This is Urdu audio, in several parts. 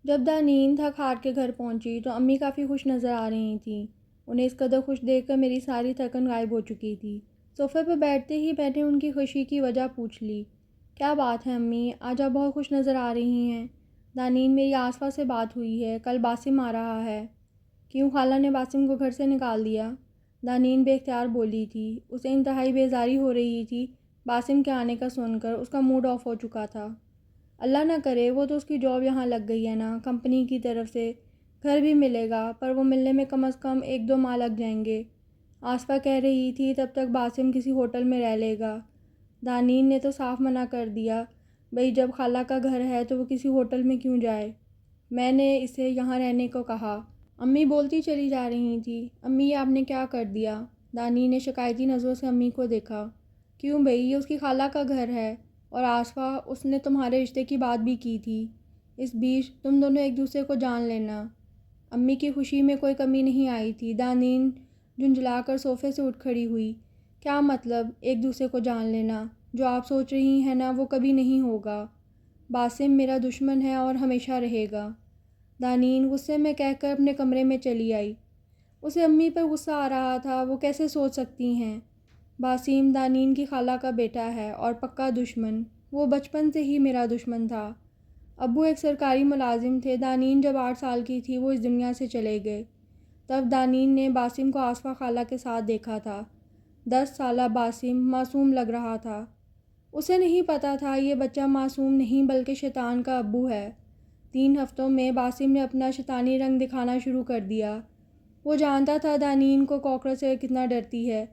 جب دانین تھک ہار کے گھر پہنچی تو امی کافی خوش نظر آ رہی تھیں۔ انہیں اس قدر خوش دیکھ کر میری ساری تھکن غائب ہو چکی تھی۔ صوفے پہ بیٹھتے ہی میں نے ان کی خوشی کی وجہ پوچھ لی۔ کیا بات ہے امی، آج آپ بہت خوش نظر آ رہی ہیں۔ دانین میری آصفہ سے بات ہوئی ہے، کل باسم آ رہا ہے۔ کیوں خالہ نے باسم کو گھر سے نکال دیا؟ دانین بے اختیار بولی تھی۔ اسے انتہائی بیزاری ہو رہی تھی باسم کے آنے کا سن کر، اس کا موڈ آف ہو چکا تھا۔ اللہ نہ کرے، وہ تو اس کی جاب یہاں لگ گئی ہے نا، کمپنی کی طرف سے گھر بھی ملے گا، پر وہ ملنے میں کم از کم 1-2 ماہ لگ جائیں گے۔ آصفہ کہہ رہی تھی تب تک باسم کسی ہوٹل میں رہ لے گا۔ دانین نے تو صاف منع کر دیا، بھئی جب خالہ کا گھر ہے تو وہ کسی ہوٹل میں کیوں جائے۔ میں نے اسے یہاں رہنے کو کہا۔ امی بولتی چلی جا رہی تھی۔ امی یہ آپ نے کیا کر دیا؟ دانین نے شکایتی نظروں سے امی کو دیکھا۔ کیوں بھئی، یہ اس کی خالہ کا گھر ہے، اور آصفہ اس نے تمہارے رشتے کی بات بھی کی تھی۔ اس بیچ تم دونوں ایک دوسرے کو جان لینا۔ امی کی خوشی میں کوئی کمی نہیں آئی تھی۔ دانین جھنجھلا کر صوفے سے اٹھ کھڑی ہوئی۔ کیا مطلب ایک دوسرے کو جان لینا؟ جو آپ سوچ رہی ہیں نا وہ کبھی نہیں ہوگا۔ باسم میرا دشمن ہے اور ہمیشہ رہے گا، دانین غصے میں کہہ کر اپنے کمرے میں چلی آئی۔ اسے امی پر غصہ آ رہا تھا، وہ کیسے سوچ سکتی ہیں؟ باسم دانین کی خالہ کا بیٹا ہے اور پکا دشمن، وہ بچپن سے ہی میرا دشمن تھا۔ ابو ایک سرکاری ملازم تھے۔ دانین جب 8 سال کی تھی وہ اس دنیا سے چلے گئے۔ تب دانین نے باسم کو آصفہ خالہ کے ساتھ دیکھا تھا۔ 10 سالہ باسم معصوم لگ رہا تھا۔ اسے نہیں پتا تھا یہ بچہ معصوم نہیں بلکہ شیطان کا ابو ہے۔ 3 ہفتوں میں باسم نے اپنا شیطانی رنگ دکھانا شروع کر دیا۔ وہ جانتا تھا دانین کو کاکروچ سے کتنا ڈرتی ہے،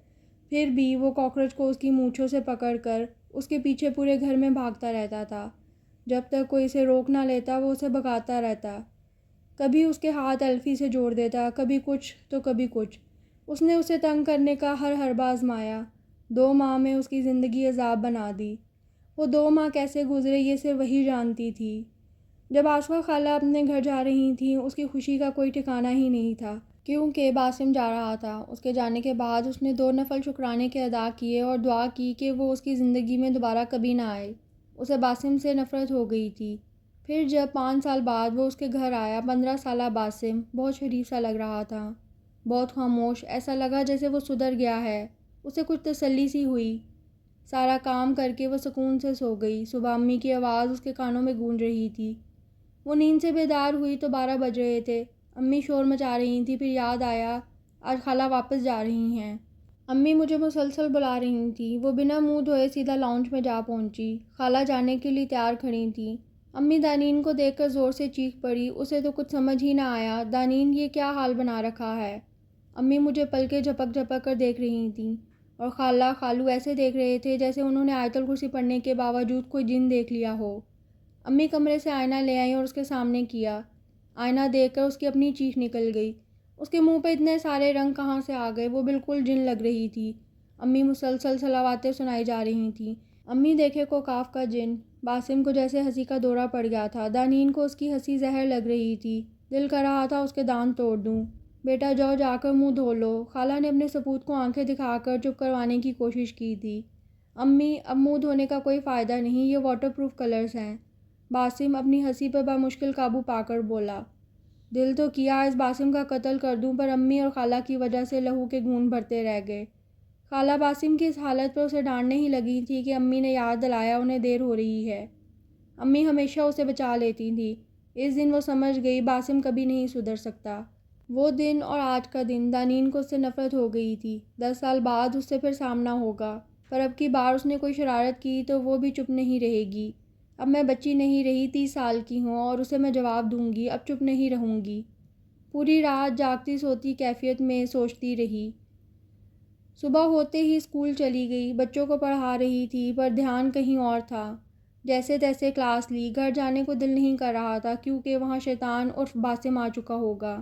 پھر بھی وہ کاکروچ کو اس کی مونچھوں سے پکڑ کر اس کے پیچھے پورے گھر میں بھاگتا رہتا تھا۔ جب تک کوئی اسے روک نہ لیتا وہ اسے بھگاتا رہتا۔ کبھی اس کے ہاتھ الفی سے جوڑ دیتا، کبھی کچھ تو کبھی کچھ۔ اس نے اسے تنگ کرنے کا ہر حربہ آزمایا۔ 2 ماہ میں اس کی زندگی عذاب بنا دی۔ وہ 2 ماہ کیسے گزرے یہ صرف وہی جانتی تھی۔ جب آصفہ خالہ اپنے گھر جا رہی تھیں اس کی خوشی کا کوئی ٹھکانہ ہی نہیں تھا، کیونکہ باسم جا رہا تھا۔ اس کے جانے کے بعد اس نے 2 نفل شکرانے کے ادا کیے اور دعا کی کہ وہ اس کی زندگی میں دوبارہ کبھی نہ آئے۔ اسے باسم سے نفرت ہو گئی تھی۔ پھر جب 5 سال بعد وہ اس کے گھر آیا، 15 سالہ باسم بہت شریف سا لگ رہا تھا، بہت خاموش، ایسا لگا جیسے وہ سدھر گیا ہے۔ اسے کچھ تسلی سی ہوئی۔ سارا کام کر کے وہ سکون سے سو گئی۔ صبح امی کی آواز اس کے کانوں میں گونج رہی تھی۔ وہ نیند سے بیدار ہوئی تو 12 بج رہے تھے۔ امی شور مچا رہی تھیں، پھر یاد آیا آج خالہ واپس جا رہی ہیں۔ امی مجھے مسلسل بلا رہی تھیں۔ وہ بنا منہ دھوئے سیدھا لاؤنج میں جا پہنچی۔ خالہ جانے کے لیے تیار کھڑی تھیں۔ امی دانین کو دیکھ کر زور سے چیخ پڑی۔ اسے تو کچھ سمجھ ہی نہ آیا، دانین یہ کیا حال بنا رکھا ہے؟ امی مجھے پلکیں جھپک جھپک کر دیکھ رہی تھیں، اور خالہ خالو ایسے دیکھ رہے تھے جیسے انہوں نے آیت الکرسی پڑھنے کے باوجود کوئی جن دیکھ لیا ہو۔ امی کمرے سے آئینہ لے آئیں اور اس کے سامنے کیا۔ آئینہ دیکھ کر اس کی اپنی چیخ نکل گئی۔ اس کے منہ پہ اتنے سارے رنگ کہاں سے آ گئے؟ وہ بالکل جن لگ رہی تھی۔ امی مسلسل صلواتیں سنائی جا رہی تھیں۔ امی دیکھے کوکاف کا جن۔ باسم کو جیسے ہنسی کا دورہ پڑ گیا تھا۔ دانین کو اس کی ہنسی زہر لگ رہی تھی۔ دل کر رہا تھا اس کے دانت توڑ دوں۔ بیٹا جاؤ جا کر منہ دھو لو۔ خالہ نے اپنے سپوت کو آنکھیں دکھا کر چپ کروانے کی کوشش کی تھی۔ امی اب منہ دھونے کا کوئی فائدہ نہیں، یہ واٹر پروف کلرز ہیں۔ باسم اپنی ہنسی پر بمشکل قابو پا کر بولا۔ دل تو کیا اس باسم کا قتل کر دوں، پر امی اور خالہ کی وجہ سے لہو کے گھون بھرتے رہ گئے۔ خالہ باسم کی اس حالت پر اسے ڈانٹنے ہی لگی تھی کہ امی نے یاد دلایا انہیں دیر ہو رہی ہے۔ امی ہمیشہ اسے بچا لیتی تھی۔ اس دن وہ سمجھ گئی باسم کبھی نہیں سدھر سکتا۔ وہ دن اور آج کا دن، دانین کو اس سے نفرت ہو گئی تھی۔ 10 سال بعد اس سے پھر سامنا ہوگا، پر اب کی بار اس نے کوئی شرارت کی تو وہ بھی چپ نہیں رہے گی۔ اب میں بچی نہیں رہی، 30 سال کی ہوں اور اسے میں جواب دوں گی، اب چپ نہیں رہوں گی۔ پوری رات جاگتی سوتی کیفیت میں سوچتی رہی۔ صبح ہوتے ہی اسکول چلی گئی، بچوں کو پڑھا رہی تھی، پر دھیان کہیں اور تھا۔ جیسے تیسے کلاس لی، گھر جانے کو دل نہیں کر رہا تھا کیونکہ وہاں شیطان عرف باسم آ چکا ہوگا،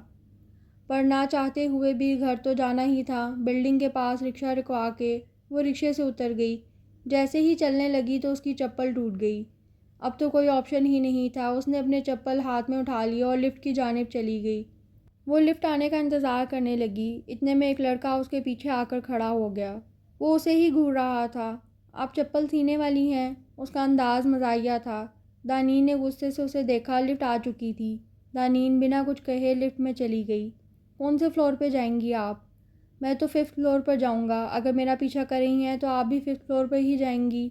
پر نہ چاہتے ہوئے بھی گھر تو جانا ہی تھا۔ بلڈنگ کے پاس رکشہ رکوا کے وہ رکشے سے اتر گئی۔ جیسے ہی چلنے لگی تو اس کی چپل ٹوٹ گئی۔ اب تو کوئی آپشن ہی نہیں تھا، اس نے اپنے چپل ہاتھ میں اٹھا لیا اور لفٹ کی جانب چلی گئی۔ وہ لفٹ آنے کا انتظار کرنے لگی، اتنے میں ایک لڑکا اس کے پیچھے آ کر کھڑا ہو گیا۔ وہ اسے ہی گھور رہا تھا۔ آپ چپل سینے والی ہیں؟ اس کا انداز مزاحیہ تھا۔ دانین نے غصے سے اسے دیکھا، لفٹ آ چکی تھی۔ دانین بنا کچھ کہے لفٹ میں چلی گئی۔ کون سے فلور پہ جائیں گی آپ؟ میں تو 5th فلور پر جاؤں گا، اگر میرا پیچھا کر رہی ہیں تو آپ بھی 5th فلور پر ہی جائیں گی۔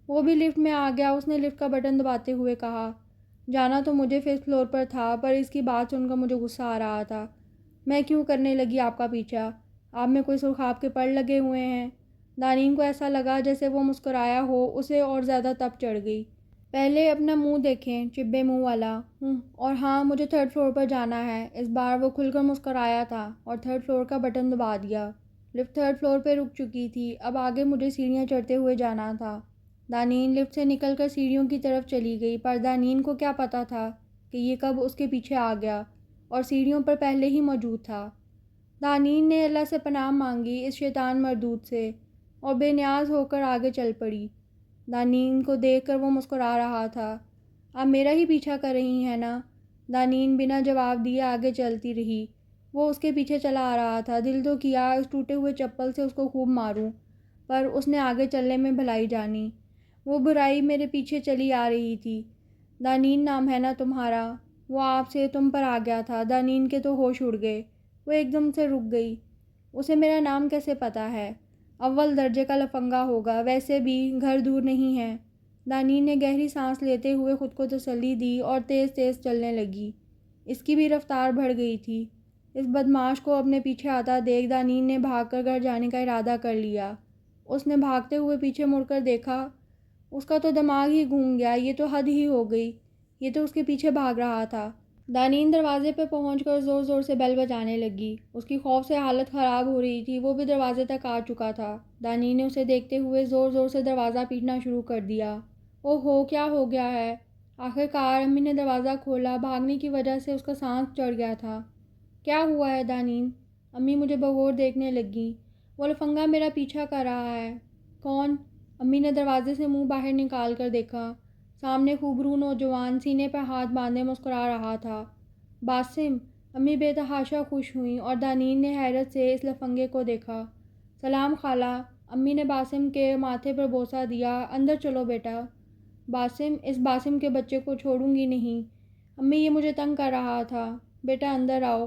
وہ بھی لفٹ میں آ گیا۔ اس نے لفٹ کا بٹن دباتے ہوئے کہا، جانا تو مجھے 5th فلور پر تھا، پر اس کی بات سن کر مجھے غصہ آ رہا تھا۔ میں کیوں کرنے لگی آپ کا پیچھا؟ آپ میں کوئی سرخاب کے پڑ لگے ہوئے ہیں؟ دانین کو ایسا لگا جیسے وہ مسکرایا ہو، اسے اور زیادہ تپ چڑھ گئی۔ پہلے اپنا منہ دیکھیں، چبے منہ والا۔ اور ہاں، مجھے 3rd فلور پر جانا ہے۔ اس بار وہ کھل کر مسکرایا تھا اور 3rd فلور کا بٹن دبا دیا۔ لفٹ 3rd فلور پہ رک چکی تھی، اب آگے مجھے سیڑھیاں چڑھتے ہوئے جانا تھا۔ دانین لفٹ سے نکل کر سیڑھیوں کی طرف چلی گئی، پر دانین کو کیا پتہ تھا کہ یہ کب اس کے پیچھے آ گیا اور سیڑھیوں پر پہلے ہی موجود تھا۔ دانین نے اللہ سے پناہ مانگی اس شیطان مردود سے اور بے نیاز ہو کر آگے چل پڑی۔ دانین کو دیکھ کر وہ مسکرا رہا تھا۔ آپ میرا ہی پیچھا کر رہی ہیں نا؟ دانین بنا جواب دیے آگے چلتی رہی۔ وہ اس کے پیچھے چلا آ رہا تھا۔ دل تو کیا اس ٹوٹے ہوئے چپل سے اس کو خوب ماروں، پر اس نے آگے چلنے میں بھلائی جانی۔ وہ برائی میرے پیچھے چلی آ رہی تھی۔ دانین نام ہے نا تمہارا؟ وہ آپ سے تم پر آ گیا تھا۔ دانین کے تو ہوش اڑ گئے۔ وہ ایک دم سے رک گئی۔ اسے میرا نام کیسے پتہ ہے؟ اول درجے کا لفنگا ہوگا، ویسے بھی گھر دور نہیں ہے۔ دانین نے گہری سانس لیتے ہوئے خود کو تسلی دی اور تیز تیز چلنے لگی۔ اس کی بھی رفتار بڑھ گئی تھی۔ اس بدمعاش کو اپنے پیچھے آتا دیکھ دانین نے بھاگ کر گھر جانے کا ارادہ کر لیا۔ اس نے بھاگتے ہوئے پیچھے مڑ کر دیکھا۔ اس کا تو دماغ ہی گھوم گیا۔ یہ تو حد ہی ہو گئی، یہ تو اس کے پیچھے بھاگ رہا تھا۔ دانین دروازے پہ پہنچ کر زور زور سے بیل بجانے لگی۔ اس کی خوف سے حالت خراب ہو رہی تھی۔ وہ بھی دروازے تک آ چکا تھا۔ دانین نے اسے دیکھتے ہوئے زور زور سے دروازہ پیٹنا شروع کر دیا۔ اوہ ہو، کیا ہو گیا ہے؟ آخر کار امی نے دروازہ کھولا۔ بھاگنے کی وجہ سے اس کا سانس چڑھ گیا تھا۔ کیا ہوا ہے دانین؟ امی مجھے بغور دیکھنے لگیں۔ وہ لفنگا میرا پیچھا کر رہا ہے۔ کون؟ امی نے دروازے سے منہ باہر نکال کر دیکھا۔ سامنے خوبرو نوجوان سینے پہ ہاتھ باندھے مسکرا رہا تھا۔ باسم! امی بے تحاشا خوش ہوئیں اور دانین نے حیرت سے اس لفنگے کو دیکھا۔ سلام خالہ! امی نے باسم کے ماتھے پر بوسہ دیا۔ اندر چلو بیٹا۔ باسم! اس باسم کے بچے کو چھوڑوں گی نہیں۔ امی یہ مجھے تنگ کر رہا تھا۔ بیٹا اندر آؤ۔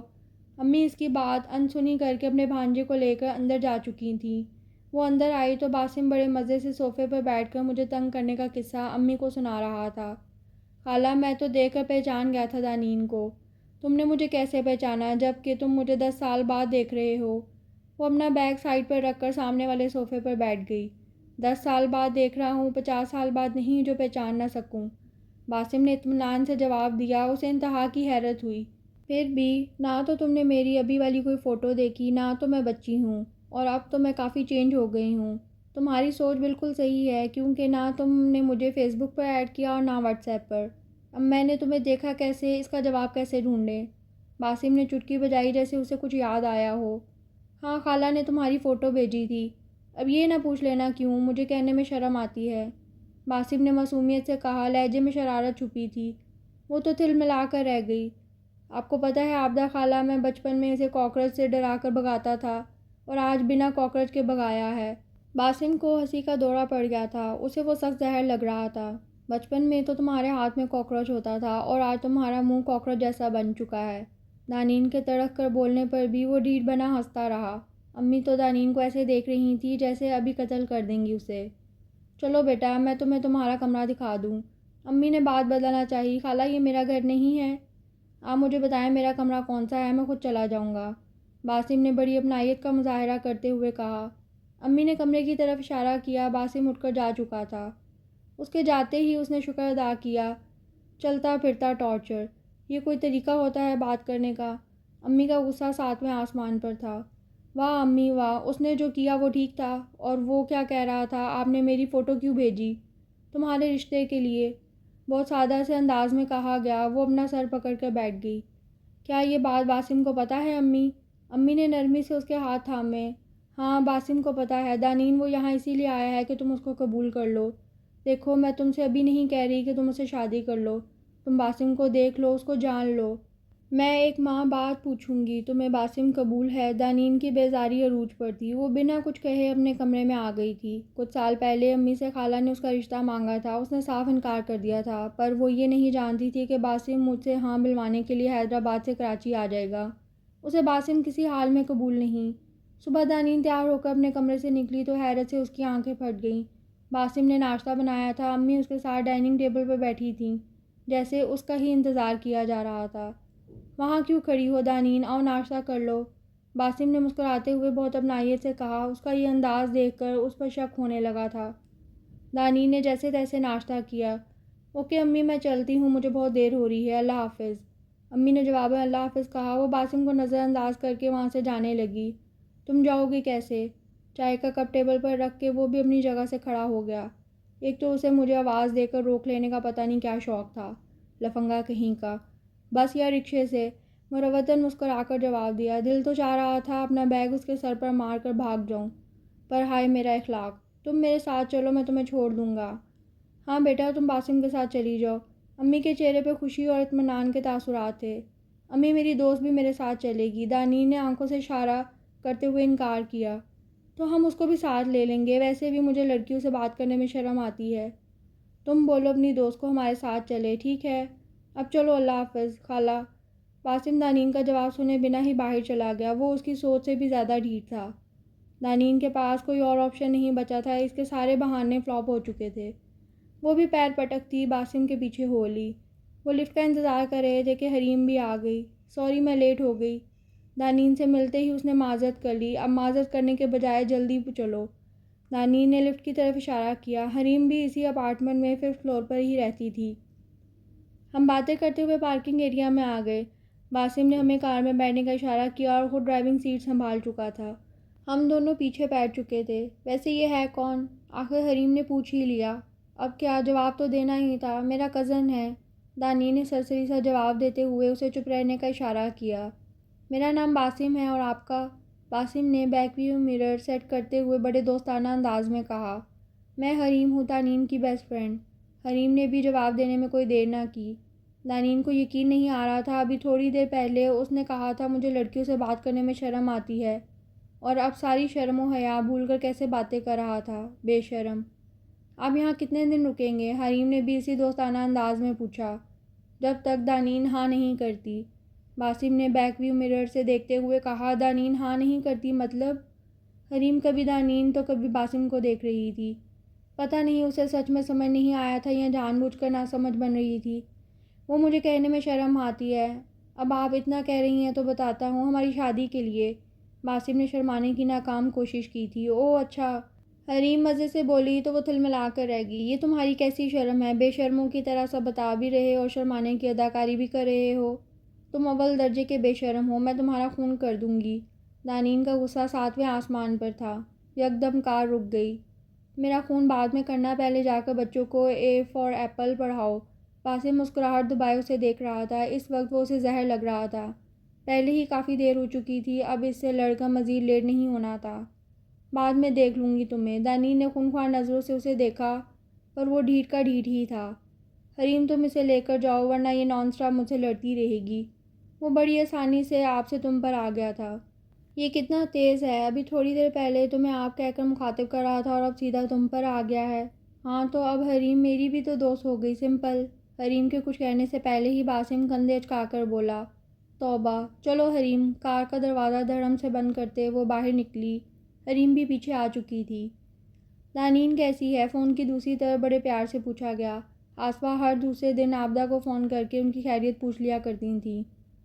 امی اس کی بات انسنی کر کے اپنے بھانجے کو لے کر اندر جا چکی تھیں۔ وہ اندر آئی تو باسم بڑے مزے سے صوفے پر بیٹھ کر مجھے تنگ کرنے کا قصہ امی کو سنا رہا تھا۔ خالہ میں تو دیکھ کر پہچان گیا تھا دانین کو۔ تم نے مجھے کیسے پہچانا جب کہ تم مجھے 10 سال بعد دیکھ رہے ہو؟ وہ اپنا بیگ سائڈ پر رکھ کر سامنے والے صوفے پر بیٹھ گئی۔ 10 سال بعد دیکھ رہا ہوں، 50 سال بعد نہیں جو پہچان نہ سکوں، باسم نے اطمینان سے جواب دیا۔ اسے انتہا کی حیرت ہوئی۔ پھر بھی نہ تو تم نے میری ابھی والی کوئی فوٹو دیکھی، نہ تو میں بچی ہوں، اور اب تو میں کافی چینج ہو گئی ہوں۔ تمہاری سوچ بالکل صحیح ہے، کیونکہ نہ تم نے مجھے فیس بک پر ایڈ کیا اور نہ واٹس ایپ پر۔ اب میں نے تمہیں دیکھا کیسے؟ اس کا جواب کیسے ڈھونڈیں؟ باسم نے چٹکی بجائی جیسے اسے کچھ یاد آیا ہو۔ ہاں، خالہ نے تمہاری فوٹو بھیجی تھی۔ اب یہ نہ پوچھ لینا کیوں، مجھے کہنے میں شرم آتی ہے، باسم نے معصومیت سے کہا۔ لہجے میں شرارت چھپی تھی۔ وہ تو تل ملا کر رہ گئی۔ آپ کو پتہ ہے عابدہ خالہ، میں بچپن میں اسے کاکروچ سے ڈرا کر بھگاتا تھا اور آج بنا کاکروچ کے بھگایا ہے۔ باسم کو ہنسی کا دورہ پڑ گیا تھا۔ اسے وہ سخت زہر لگ رہا تھا۔ بچپن میں تو تمہارے ہاتھ میں کاکروچ ہوتا تھا اور آج تمہارا منہ کاکروچ جیسا بن چکا ہے۔ دانین کے تڑک کر بولنے پر بھی وہ ڈھیٹ بنا ہنستا رہا۔ امی تو دانین کو ایسے دیکھ رہی تھی جیسے ابھی قتل کر دیں گی اسے۔ چلو بیٹا، میں تمہیں تمہارا کمرہ دکھا دوں۔ امی نے بات بدلنا چاہی۔ خالہ یہ میرا گھر نہیں ہے، آپ مجھے بتائیں میرا کمرہ کون سا ہے، میں خود چلا جاؤں گا، باسم نے بڑی اپنائیت کا مظاہرہ کرتے ہوئے کہا۔ امی نے کمرے کی طرف اشارہ کیا۔ باسم اٹھ کر جا چکا تھا۔ اس کے جاتے ہی اس نے شکر ادا کیا۔ چلتا پھرتا ٹارچر، یہ کوئی طریقہ ہوتا ہے بات کرنے کا؟ امی کا غصہ 7ویں آسمان پر تھا۔ واہ امی واہ، اس نے جو کیا وہ ٹھیک تھا؟ اور وہ کیا کہہ رہا تھا؟ آپ نے میری فوٹو کیوں بھیجی؟ تمہارے رشتے کے لیے، بہت سادہ سے انداز میں کہا گیا۔ وہ اپنا سر پکڑ کر بیٹھ گئی۔ کیا یہ بات باسم کو پتہ ہے امی؟ امی نے نرمی سے اس کے ہاتھ تھامے۔ ہاں باسم کو پتہ ہے دانین، وہ یہاں اسی لیے آیا ہے کہ تم اس کو قبول کر لو۔ دیکھو میں تم سے ابھی نہیں کہہ رہی کہ تم اسے شادی کر لو، تم باسم کو دیکھ لو، اس کو جان لو۔ میں ایک ماہ بعد پوچھوں گی تمہیں باسم قبول ہے؟ دانین کی بیزاری عروج پر تھی۔ وہ بنا کچھ کہے اپنے کمرے میں آ گئی تھی۔ کچھ سال پہلے امی سے خالہ نے اس کا رشتہ مانگا تھا، اس نے صاف انکار کر دیا تھا، پر وہ یہ نہیں جانتی تھی کہ باسم مجھ سے ہاں ملوانے کے لیے حیدرآباد سے کراچی آ جائے گا۔ اسے باسم کسی حال میں قبول نہیں۔ صبح دانین تیار ہو کر اپنے کمرے سے نکلی تو حیرت سے اس کی آنکھیں پھٹ گئیں۔ باسم نے ناشتہ بنایا تھا، امی اس کے ساتھ ڈائننگ ٹیبل پر بیٹھی تھیں، جیسے اس کا ہی انتظار کیا جا رہا تھا۔ وہاں کیوں کھڑی ہو دانین، آؤ ناشتہ کر لو، باسم نے مسکراتے ہوئے بہت اپنائیت سے کہا۔ اس کا یہ انداز دیکھ کر اس پر شک ہونے لگا تھا۔ دانین نے جیسے تیسے ناشتہ کیا۔ اوکے امی، میں چلتی ہوں، مجھے بہت دیر ہو رہی ہے، اللہ حافظ۔ امی نے جواب میں اللہ حافظ کہا۔ وہ باسم کو نظر انداز کر کے وہاں سے جانے لگی۔ تم جاؤ گی کیسے؟ چائے کا کپ ٹیبل پر رکھ کے وہ بھی اپنی جگہ سے کھڑا ہو گیا۔ ایک تو اسے مجھے آواز دے کر روک لینے کا پتہ نہیں کیا شوق تھا، لفنگا کہیں کا۔ بس یا رکشے سے، مروتاً مسکرا کر جواب دیا۔ دل تو چاہ رہا تھا اپنا بیگ اس کے سر پر مار کر بھاگ جاؤں، پر ہائے میرا اخلاق، تم میرے ساتھ چلو، میں تمہیں چھوڑ دوں گا۔ ہاں بیٹا، تم باسم کے ساتھ چلی جاؤ۔ امی کے چہرے پہ خوشی اور اطمینان کے تاثرات تھے۔ امی، میری دوست بھی میرے ساتھ چلے گی، دانین نے آنکھوں سے اشارہ کرتے ہوئے انکار کیا۔ تو ہم اس کو بھی ساتھ لے لیں گے، ویسے بھی مجھے لڑکیوں سے بات کرنے میں شرم آتی ہے۔ تم بولو اپنی دوست کو ہمارے ساتھ چلے، ٹھیک ہے؟ اب چلو، اللہ حافظ خالہ۔ باسم دانین کا جواب سنے بنا ہی باہر چلا گیا۔ وہ اس کی سوچ سے بھی زیادہ ڈھیٹ تھا۔ دانین کے پاس کوئی اور آپشن نہیں بچا تھا، اس کے سارے بہانے فلاپ ہو چکے تھے۔ وہ بھی پیر پٹکتی باسم کے پیچھے ہو لی۔ وہ لفٹ کا انتظار کر رہے تھے کہ حریم بھی آ گئی۔ سوری، میں لیٹ ہو گئی۔ دانین سے ملتے ہی اس نے معذرت کر لی۔ اب معذرت کرنے کے بجائے جلدی چلو۔ دانین نے لفٹ کی طرف اشارہ کیا۔ حریم بھی اسی اپارٹمنٹ میں 5th فلور پر ہی رہتی تھی۔ ہم باتیں کرتے ہوئے پارکنگ ایریا میں آ گئے۔ باسم نے ہمیں کار میں بیٹھنے کا اشارہ کیا اور خود ڈرائیونگ سیٹ سنبھال چکا تھا۔ ہم دونوں پیچھے بیٹھ چکے تھے۔ ویسے یہ ہے کون؟ آخر حریم نے پوچھ ہی لیا۔ اب کیا جواب تو دینا ہی تھا، میرا کزن ہے۔ دانین نے سرسری سا جواب دیتے ہوئے اسے چپ رہنے کا اشارہ کیا۔ میرا نام باسم ہے، اور آپ کا؟ باسم نے بیک ویو مرر سیٹ کرتے ہوئے بڑے دوستانہ انداز میں کہا۔ میں حریم ہوں، دانین کی بیسٹ فرینڈ۔ حریم نے بھی جواب دینے میں کوئی دیر نہ کی۔ دانین کو یقین نہیں آ رہا تھا، ابھی تھوڑی دیر پہلے اس نے کہا تھا مجھے لڑکیوں سے بات کرنے میں شرم آتی ہے، اور اب ساری شرم و حیا بھول کر کیسے باتیں کر رہا تھا، بے شرم۔ آپ یہاں کتنے دن رکیں گے؟ حریم نے بھی اسی دوستانہ انداز میں پوچھا۔ جب تک دانین ہاں نہیں کرتی، باسم نے بیک ویو مرر سے دیکھتے ہوئے کہا۔ دانین ہاں نہیں کرتی مطلب؟ حریم کبھی دانین تو کبھی باسم کو دیکھ رہی تھی۔ پتہ نہیں اسے سچ میں سمجھ نہیں آیا تھا یا جان بوجھ کر ناسمجھ بن رہی تھی۔ وہ مجھے کہنے میں شرم آتی ہے۔ اب آپ اتنا کہہ رہی ہیں تو بتاتا ہوں، ہماری شادی کے لیے۔ باسم نے شرمانے کی ناکام کوشش کی تھی۔ اوہ اچھا، حریم مزے سے بولی تو وہ تھلملا کر رہ گئی۔ یہ تمہاری کیسی شرم ہے؟ بے شرموں کی طرح سب بتا بھی رہے اور شرمانے کی اداکاری بھی کر رہے ہو۔ تم اول درجے کے بے شرم ہو، میں تمہارا خون کر دوں گی۔ دانین کا غصہ 7ویں آسمان پر تھا۔ یکدم کار رک گئی۔ میرا خون بعد میں کرنا، پہلے جا کر بچوں کو اے فار ایپل پڑھاؤ۔ باسم مسکراہٹ دبائے اسے دیکھ رہا تھا۔ اس وقت وہ اسے زہر لگ رہا تھا۔ پہلے ہی کافی دیر ہو چکی تھی، اب اس سے لڑ کر مزید لیٹ نہیں ہونا تھا۔ بعد میں دیکھ لوں گی تمہیں۔ دانین نے خونخوار نظروں سے اسے دیکھا، پر وہ ڈھیٹ کا ڈھیٹ ہی تھا۔ حریم تم اسے لے کر جاؤ، ورنہ یہ نان اسٹاپ مجھ سے لڑتی رہے گی۔ وہ بڑی آسانی سے آپ سے تم پر آ گیا تھا۔ یہ کتنا تیز ہے، ابھی تھوڑی دیر پہلے تمہیں آپ کہہ کر مخاطب کر رہا تھا اور اب سیدھا تم پر آ گیا ہے۔ ہاں تو اب حریم میری بھی تو دوست ہو گئی، سمپل۔ حریم کے کچھ کہنے سے پہلے ہی باسم کندھے اچکا کر بولا۔ توبہ! چلو حریم۔ کار کا دروازہ دھڑم سے بند کرتے وہ باہر نکلی۔ حریم بھی پیچھے آ چکی تھی۔ دانین کیسی ہے؟ فون کی دوسری طرف بڑے پیار سے پوچھا گیا۔ آصفا ہر دوسرے دن عابدہ کو فون کر کے ان کی خیریت پوچھ لیا کرتی تھیں۔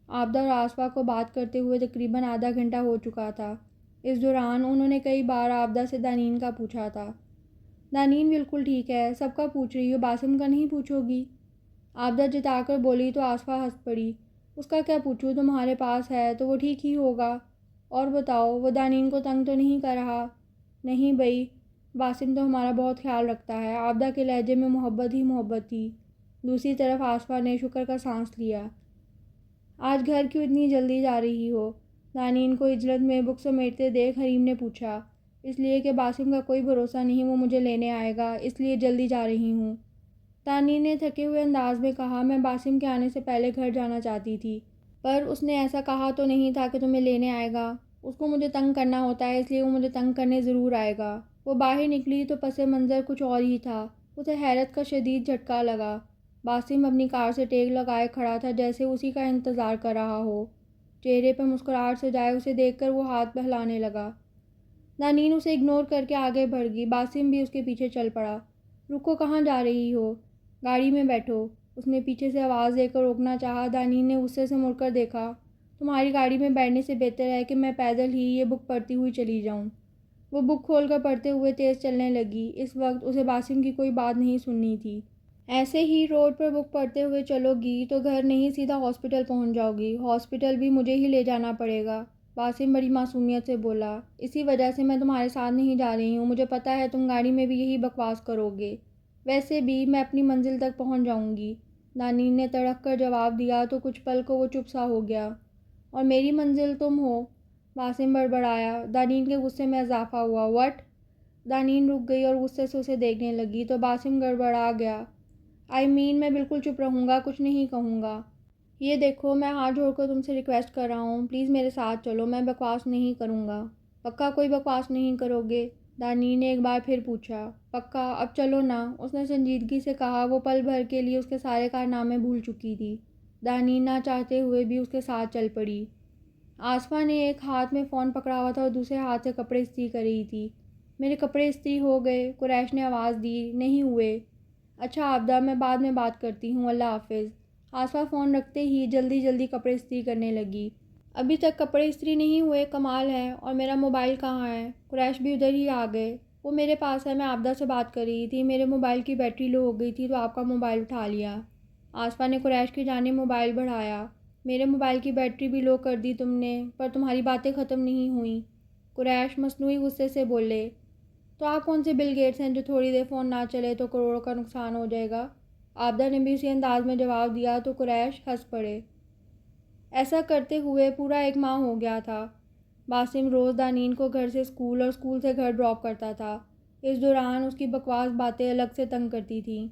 عابدہ اور آصفا کو بات کرتے ہوئے تقریباً آدھا گھنٹہ ہو چکا تھا۔ اس دوران انہوں نے کئی بار عابدہ سے دانین کا پوچھا تھا۔ دانین بالکل ٹھیک ہے، سب کا پوچھ رہی ہو، باسم کا نہیں پوچھو گی؟ عابدہ جتا کر بولی تو آصفا ہنس پڑی۔ اس کا کیا پوچھوں، تمہارے پاس ہے تو وہ ٹھیک ہی ہوگا۔ اور بتاؤ، وہ دانین کو تنگ تو نہیں کر رہا؟ نہیں بھئی، باسم تو ہمارا بہت خیال رکھتا ہے۔ عابدہ کے لہجے میں محبت ہی محبت تھی۔ دوسری طرف آصفا نے شکر کا سانس لیا۔ آج گھر کیوں اتنی جلدی جا رہی ہو؟ دانین کو عجلت میں بک سمیٹتے دیکھ حریم نے پوچھا۔ اس لیے کہ باسم کا کوئی بھروسہ نہیں وہ مجھے لینے آئے گا، اس لیے جلدی جا رہی ہوں۔ دانین نے تھکے ہوئے انداز میں کہا۔ میں باسم کے آنے سے پہلے گھر جانا چاہتی تھی، پر اس نے ایسا کہا تو نہیں تھا کہ تمہیں لینے آئے گا۔ اس کو مجھے تنگ کرنا ہوتا ہے، اس لیے وہ مجھے تنگ کرنے ضرور آئے گا۔ وہ باہر نکلی تو پس منظر کچھ اور ہی تھا۔ اسے حیرت کا شدید جھٹکا لگا۔ باسم اپنی کار سے ٹیک لگائے کھڑا تھا، جیسے اسی کا انتظار کر رہا ہو۔ چہرے پر مسکراہٹ سجائے اسے دیکھ کر وہ ہاتھ بہلانے لگا۔ نانین اسے اگنور کر کے آگے بڑھ گئی۔ باسم بھی اس کے پیچھے چل پڑا۔ رکو، کہاں جا رہی ہو؟ گاڑی میں بیٹھو، اس نے پیچھے سے آواز دے کر روکنا چاہا۔ نانین نے غصے سے مڑ کر دیکھا۔ تمہاری گاڑی میں بیٹھنے سے بہتر ہے کہ میں پیدل ہی یہ بک پڑھتی ہوئی چلی جاؤں۔ وہ بک کھول کر پڑھتے ہوئے تیز چلنے لگی۔ اس وقت اسے باسم کی کوئی بات نہیں سننی تھی۔ ایسے ہی روڈ پر بک پڑھتے ہوئے چلو گی تو گھر نہیں سیدھا ہاسپٹل پہنچ جاؤ گی۔ ہاسپٹل بھی مجھے ہی لے جانا پڑے گا، باسم بڑی معصومیت سے بولا۔ اسی وجہ سے میں تمہارے ساتھ نہیں جا رہی ہوں، مجھے پتہ ہے تم گاڑی میں بھی یہی بکواس کرو گے۔ ویسے بھی میں اپنی منزل تک پہنچ جاؤں گی، نانین نے تڑک کر جواب دیا تو کچھ پل کو وہ چپ سا ہو گیا۔ اور میری منزل تم ہو، باسم بڑبڑایا۔ دانین کے غصے میں اضافہ ہوا۔ وٹ؟ دانین رک گئی اور غصے سے اسے دیکھنے لگی تو باسم گڑبڑا گیا۔ میں بالکل چپ رہوں گا، کچھ نہیں کہوں گا۔ یہ دیکھو، میں ہاتھ جوڑ کر تم سے ریکویسٹ کر رہا ہوں، پلیز میرے ساتھ چلو، میں بکواس نہیں کروں گا۔ پکا کوئی بکواس نہیں کرو گے؟ دانین نے ایک بار پھر پوچھا۔ پکا، اب چلو نا، اس نے سنجیدگی سے کہا۔ وہ پل بھر کے لیے اس کے سارے کارنامے بھول چکی تھی۔ دانین نہ چاہتے ہوئے بھی اس کے ساتھ چل پڑی۔ آصفہ نے ایک ہاتھ میں فون پکڑا ہوا تھا اور دوسرے ہاتھ سے کپڑے استری کر رہی تھی۔ میرے کپڑے استری ہو گئے؟ قریش نے آواز دی۔ نہیں ہوئے؟ اچھا عابدہ، میں بعد میں بات کرتی ہوں، اللہ حافظ۔ آصفہ فون رکھتے ہی جلدی جلدی کپڑے استری کرنے لگی۔ ابھی تک کپڑے استری نہیں ہوئے؟ کمال ہے، اور میرا موبائل کہاں ہے؟ قریش بھی ادھر ہی آ گئے۔ وہ میرے پاس ہے، میں عابدہ سے بات کر رہی تھی، میرے موبائل کی بیٹری لو ہو گئی تھی تو آپ کا موبائل اٹھا لیا۔ آصفہ نے قریش کی جانب موبائل بڑھایا۔ میرے موبائل کی بیٹری بھی لو کر دی تم نے، پر تمہاری باتیں ختم نہیں ہوئیں۔ قریش مصنوعی غصے سے بولے۔ تو آپ کون سے بل گیٹس ہیں جو تھوڑی دیر فون نہ چلے تو کروڑوں کا نقصان ہو جائے گا؟ عابدہ نے بھی اسی انداز میں جواب دیا تو قریش ہنس پڑے۔ ایسا کرتے ہوئے پورا 1 ماہ ہو گیا تھا۔ باسم روز دانین کو گھر سے اسکول اور اسکول سے گھر ڈراپ کرتا تھا۔ اس دوران اس کی بکواس باتیں الگ سے تنگ کرتی تھیں۔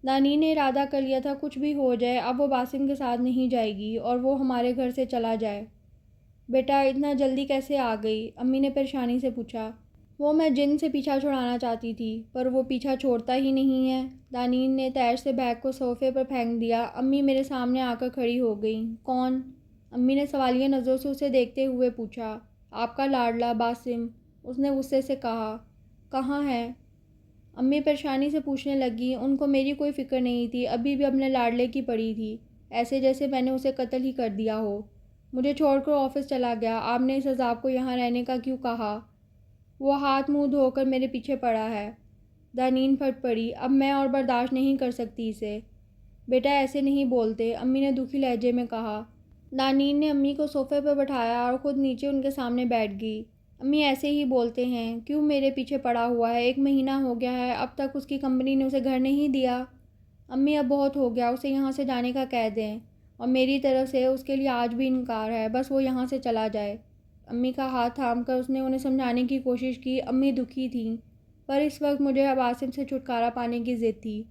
دانین نے ارادہ کر لیا تھا کچھ بھی ہو جائے اب وہ باسم کے ساتھ نہیں جائے گی اور وہ ہمارے گھر سے چلا جائے۔ بیٹا اتنا جلدی کیسے آ گئی؟ امی نے پریشانی سے پوچھا۔ وہ میں جن سے پیچھا چھڑانا چاہتی تھی، پر وہ پیچھا چھوڑتا ہی نہیں ہے۔ دانین نے تیش سے بیگ کو صوفے پر پھینک دیا۔ امی میرے سامنے آ کر کھڑی ہو گئیں۔ کون؟ امی نے سوالیہ نظروں سے اسے دیکھتے ہوئے پوچھا۔ آپ کا لاڈلا باسم، اس نے غصے سے کہا۔ کہاں ہے؟ امی پریشانی سے پوچھنے لگی۔ ان کو میری کوئی فکر نہیں تھی، ابھی بھی اپنے لاڈلے کی پڑی تھی، ایسے جیسے میں نے اسے قتل ہی کر دیا ہو۔ مجھے چھوڑ کر آفس چلا گیا۔ آپ نے اس عذاب کو یہاں رہنے کا کیوں کہا؟ وہ ہاتھ منہ دھو کر میرے پیچھے پڑا ہے۔ دانین پھٹ پڑی۔ اب میں اور برداشت نہیں کر سکتی اسے۔ بیٹا ایسے نہیں بولتے، امی نے دکھی لہجے میں کہا۔ دانین نے امی کو صوفے پر بٹھایا اور خود نیچے ان کے سامنے بیٹھ گئی۔ امی ایسے ہی بولتے ہیں، کیوں میرے پیچھے پڑا ہوا ہے؟ 1 مہینہ ہو گیا ہے، اب تک اس کی کمپنی نے اسے گھر نہیں دیا۔ امی اب بہت ہو گیا، اسے یہاں سے جانے کا کہہ دیں، اور میری طرف سے اس کے لیے آج بھی انکار ہے، بس وہ یہاں سے چلا جائے۔ امی کا ہاتھ تھام کر اس نے انہیں سمجھانے کی کوشش کی۔ امی دکھی تھیں، پر اس وقت مجھے باسم سے چھٹکارا پانے کی ضد تھی۔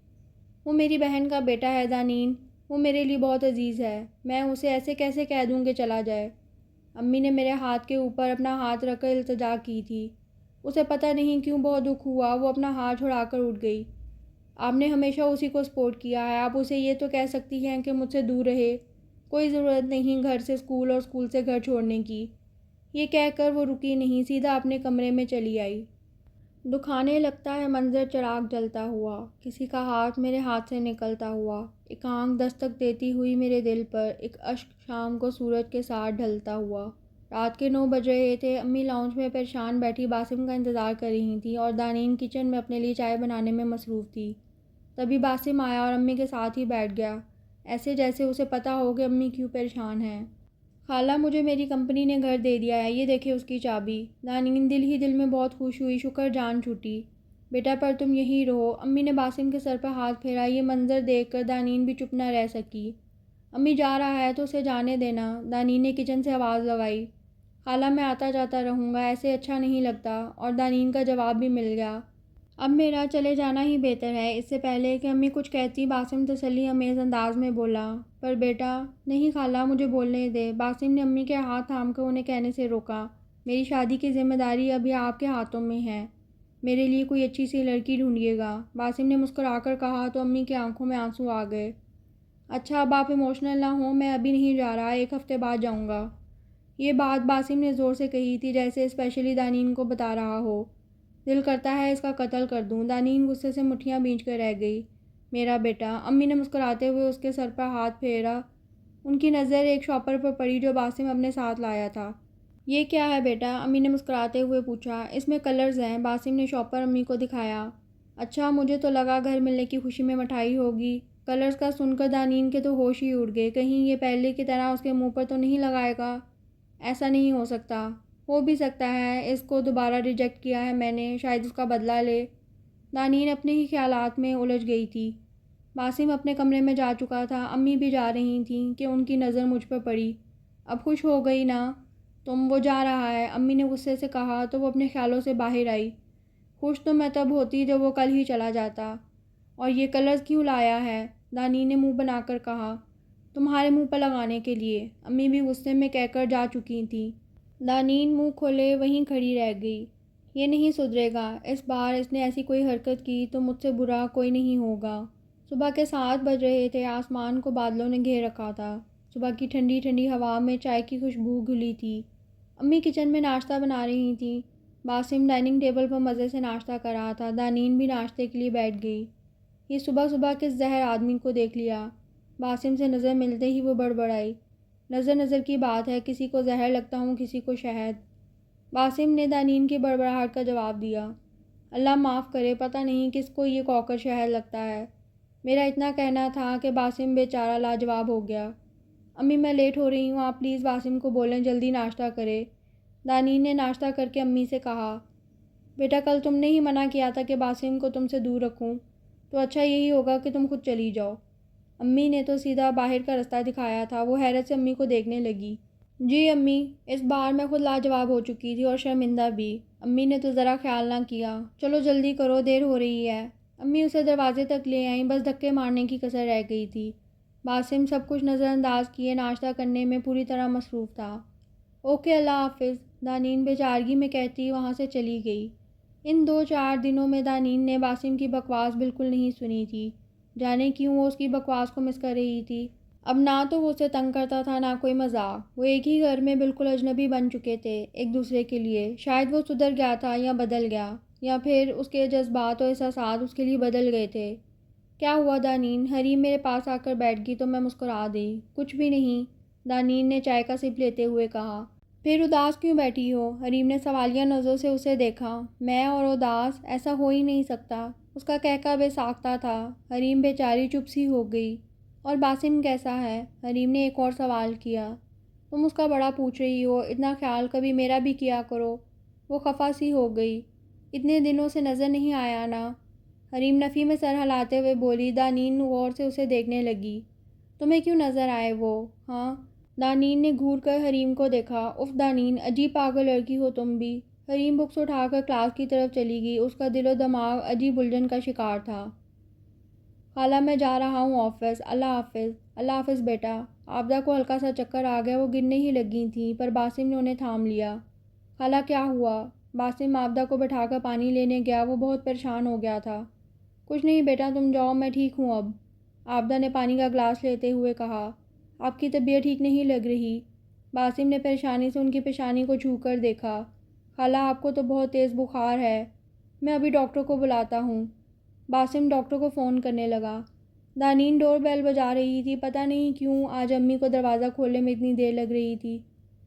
وہ میری بہن کا بیٹا ہے دانین، وہ میرے لیے بہت عزیز ہے، میں اسے ایسے کیسے کہہ دوں کہ چلا جائے؟ امی نے میرے ہاتھ کے اوپر اپنا ہاتھ رکھ کر التجا کی تھی۔ اسے پتہ نہیں کیوں بہت دکھ ہوا، وہ اپنا ہاتھ چھڑا کر اٹھ گئی۔ آپ نے ہمیشہ اسی کو سپورٹ کیا ہے، آپ اسے یہ تو کہہ سکتی ہیں کہ مجھ سے دور رہے، کوئی ضرورت نہیں گھر سے اسکول اور اسکول سے گھر چھوڑنے کی۔ یہ کہہ کر وہ رکی نہیں، سیدھا اپنے کمرے میں چلی آئی۔ دکھانے لگتا ہے منظر چراغ جلتا ہوا، کسی کا ہاتھ میرے ہاتھ سے نکلتا ہوا، ایک آنکھ دستک دیتی ہوئی میرے دل پر، ایک اشک شام کو سورج کے ساتھ ڈھلتا ہوا۔ رات کے 9 بج رہے تھے۔ امی لاؤنج میں پریشان بیٹھی باسم کا انتظار کر رہی تھیں اور دانین کچن میں اپنے لیے چائے بنانے میں مصروف تھی۔ تبھی باسم آیا اور امی کے ساتھ ہی بیٹھ گیا، ایسے جیسے اسے پتہ ہو کہ امی کیوں پریشان ہیں۔ خالہ مجھے میری کمپنی نے گھر دے دیا ہے، یہ دیکھے اس کی چابی۔ دانین دل ہی دل میں بہت خوش ہوئی، شکر جان چھوٹی۔ بیٹا پر تم یہیں رہو۔ امی نے باسم کے سر پر ہاتھ پھیرا۔ یہ منظر دیکھ کر دانین بھی چپ نہ رہ سکی۔ امی جا رہا ہے تو اسے جانے دینا، دانین نے کچن سے آواز لگائی۔ خالہ میں آتا جاتا رہوں گا، ایسے اچھا نہیں لگتا، اور دانین کا جواب بھی مل گیا۔ اب میرا چلے جانا ہی بہتر ہے۔ اس سے پہلے کہ امی کچھ کہتی باسم تسلی امیز انداز میں بولا، پر بیٹا نہیں خالہ، مجھے بولنے دے۔ باسم نے امی کے ہاتھ تھام کر انہیں کہنے سے روکا، میری شادی کی ذمہ داری ابھی آپ کے ہاتھوں میں ہے، میرے لیے کوئی اچھی سی لڑکی ڈھونڈیے گا۔ باسم نے مسکرا کر کہا تو امی کی آنکھوں میں آنسو آ گئے۔ اچھا اب آپ ایموشنل نہ ہوں، میں ابھی نہیں جا رہا، 1 ہفتے بعد جاؤں گا۔ یہ بات باسم نے زور سے کہی تھی، جیسے اسپیشلی دانین کو بتا رہا ہو۔ دل کرتا ہے اس کا قتل کر دوں۔ دانین غصے سے مٹھیاں بھینچ کر رہ گئی۔ میرا بیٹا، امی نے مسکراتے ہوئے اس کے سر پر ہاتھ پھیرا۔ ان کی نظر ایک شاپر پر پڑی جو باسم اپنے ساتھ لایا تھا۔ یہ کیا ہے بیٹا؟ امی نے مسکراتے ہوئے پوچھا۔ اس میں کلرز ہیں، باسم نے شاپر امی کو دکھایا۔ اچھا، مجھے تو لگا گھر ملنے کی خوشی میں مٹھائی ہوگی۔ کلرز کا سن کر دانین کے تو ہوش ہی اڑ گئے، کہیں یہ پہلے کی طرح اس کے منہ پر تو نہیں لگائے گا؟ ایسا نہیں ہو سکتا۔ ہو بھی سکتا ہے، اس کو دوبارہ ریجیکٹ کیا ہے میں نے، شاید اس کا بدلہ لے۔ دانین اپنے ہی خیالات میں الجھ گئی تھی۔ باسم اپنے کمرے میں جا چکا تھا، امی بھی جا رہی تھیں کہ ان کی نظر مجھ پر پڑی۔ اب خوش ہو گئی نا تم؟ وہ جا رہا ہے، امی نے غصے سے کہا تو وہ اپنے خیالوں سے باہر آئی۔ خوش تو میں تب ہوتی جب وہ کل ہی چلا جاتا۔ اور یہ کلرز کیوں لایا ہے؟ دانین نے منہ بنا کر کہا۔ تمہارے منہ پر لگانے کے لیے، امی بھی غصے میں کہہ کر جا چکی تھیں۔ دانین منہ کھولے وہیں کھڑی رہ گئی۔ یہ نہیں سدھرے گا، اس بار اس نے ایسی کوئی حرکت کی تو مجھ سے برا کوئی نہیں ہوگا۔ صبح کے 7 بج رہے تھے، آسمان کو بادلوں نے گھیر رکھا تھا۔ صبح کی ٹھنڈی ٹھنڈی ہوا میں چائے کی خوشبو گھلی تھی۔ امی کچن میں ناشتہ بنا رہی تھیں۔ باسم ڈائننگ ٹیبل پر مزے سے ناشتہ کر رہا تھا۔ دانین بھی ناشتے کے لیے بیٹھ گئی۔ یہ صبح صبح کس زہر آدمی کو دیکھ لیا؟ باسم سے نظر ملتے ہی وہ بڑبڑائی۔ نظر نظر کی بات ہے، کسی کو زہر لگتا ہوں، کسی کو شہد۔ باسم نے دانین کی بڑبڑاہٹ کا جواب دیا۔ اللہ معاف کرے، پتہ نہیں کس کو یہ کوکر شہد لگتا ہے۔ میرا اتنا کہنا تھا کہ باسم بیچارہ لاجواب ہو گیا۔ امی میں لیٹ ہو رہی ہوں، آپ پلیز باسم کو بولیں جلدی ناشتہ کرے۔ دانین نے ناشتہ کر کے امی سے کہا، بیٹا کل تم نے ہی منع کیا تھا کہ باسم کو تم سے دور رکھوں، تو اچھا یہی ہوگا کہ تم خود چلی جاؤ۔ امی نے تو سیدھا باہر کا رستہ دکھایا تھا۔ وہ حیرت سے امی کو دیکھنے لگی۔ جی امی، اس بار میں خود لاجواب ہو چکی تھی اور شرمندہ بھی۔ امی نے تو ذرا خیال نہ کیا۔ چلو جلدی کرو، دیر ہو رہی ہے۔ امی اسے دروازے تک لے آئیں، بس دھکے مارنے کی کسر رہ گئی تھی۔ باسم سب کچھ نظر انداز کیے ناشتہ کرنے میں پوری طرح مصروف تھا۔ اوکے، اللہ حافظ، دانین بیچارگی میں کہتی وہاں سے چلی گئی۔ ان 2-4 دنوں میں دانین نے باسم کی بکواس بالکل نہیں سنی تھی۔ جانے کیوں وہ اس کی بکواس کو مس کر رہی تھی۔ اب نہ تو وہ اسے تنگ کرتا تھا، نہ کوئی مذاق۔ وہ ایک ہی گھر میں بالکل اجنبی بن چکے تھے ایک دوسرے کے لیے۔ شاید وہ سدھر گیا تھا یا بدل گیا، یا پھر اس کے جذبات و احساسات اس کے لیے بدل گئے تھے۔ کیا ہوا دانین؟ حریم میرے پاس آ کر بیٹھ گئی تو میں مسکرا دی۔ کچھ بھی نہیں، دانین نے چائے کا سپ لیتے ہوئے کہا۔ پھر اداس کیوں بیٹھی ہو؟ حریم نے سوالیہ نظروں سے اسے دیکھا۔ میں اور اداس؟ ایسا ہو ہی نہیں سکتا۔ اس کا کہکا بے ساختہ تھا۔ حریم بیچاری چپ سی ہو گئی۔ اور باسم کیسا ہے؟ حریم نے ایک اور سوال کیا۔ تم اس کا بڑا پوچھ رہی ہو، اتنا خیال کبھی میرا بھی کیا کرو۔ وہ خفا سی ہو گئی۔ اتنے دنوں سے نظر نہیں آیا نا؟ حریم نفی میں سر ہلاتے ہوئے بولی۔ دانین غور سے اسے دیکھنے لگی۔ تمہیں کیوں نظر آئے وہ؟ ہاں؟ دانین نے گھور کر حریم کو دیکھا۔ اف دانین، عجیب پاگل لڑکی ہو تم بھی۔ حریم بکس اٹھا کر کلاس کی طرف چلی گئی۔ اس کا دل و دماغ عجیب الجھن کا شکار تھا۔ خالہ میں جا رہا ہوں آفس، اللہ حافظ۔ اللہ حافظ بیٹا۔ عابدہ کو ہلکا سا چکر آ گیا، وہ گرنے ہی لگی تھیں، پر باسم نے انہیں تھام لیا۔ خالہ کیا ہوا؟ باسم عابدہ کو بٹھا کر پانی لینے گیا، وہ بہت پریشان ہو گیا تھا۔ کچھ نہیں بیٹا، تم جاؤ، میں ٹھیک ہوں اب، عابدہ نے پانی کا گلاس لیتے ہوئے کہا۔ آپ کی طبیعت ٹھیک نہیں لگ رہی۔ باسم نے پریشانی سے ان کی پیشانی کو چھو کر دیکھا۔ خالہ آپ کو تو بہت تیز بخار ہے، میں ابھی ڈاکٹر کو بلاتا ہوں۔ باسم ڈاکٹر کو فون کرنے لگا۔ دانین ڈور بیل بجا رہی تھی، پتہ نہیں کیوں آج امی کو دروازہ کھولنے میں اتنی دیر لگ رہی تھی۔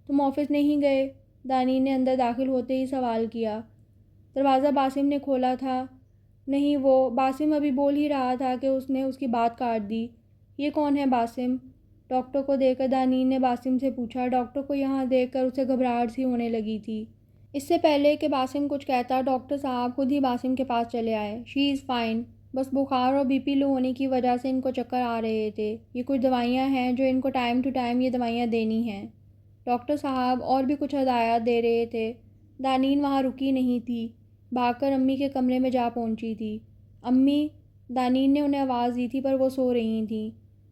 تم آفس نہیں گئے؟ دانین نے اندر داخل ہوتے ہی سوال کیا۔ دروازہ باسم نے کھولا تھا۔ نہیں وہ، باسم ابھی بول ہی رہا تھا کہ اس نے اس کی بات کاٹ دی۔ یہ کون ہے باسم؟ ڈاکٹر کو دیکھ کر دانین نے باسم سے پوچھا۔ ڈاکٹر کو یہاں دیکھ کر اسے گھبراہٹ سی ہونے لگی تھی۔ اس سے پہلے کہ باسم کچھ کہتا، ڈاکٹر صاحب خود ہی باسم کے پاس چلے آئے۔ شی از فائن، بس بخار اور بی پی لو ہونے کی وجہ سے ان کو چکر آ رہے تھے۔ یہ کچھ دوائیاں ہیں جو ان کو ٹائم ٹو ٹائم یہ دوائیاں دینی ہیں۔ ڈاکٹر صاحب اور بھی کچھ ہدایات دے رہے تھے۔ دانین وہاں رکی نہیں تھی۔ بھاگ کر امی کے کمرے میں جا پہنچی تھی۔ امی، دانین نے انہیں آواز دی تھی پر وہ سو رہی تھیں۔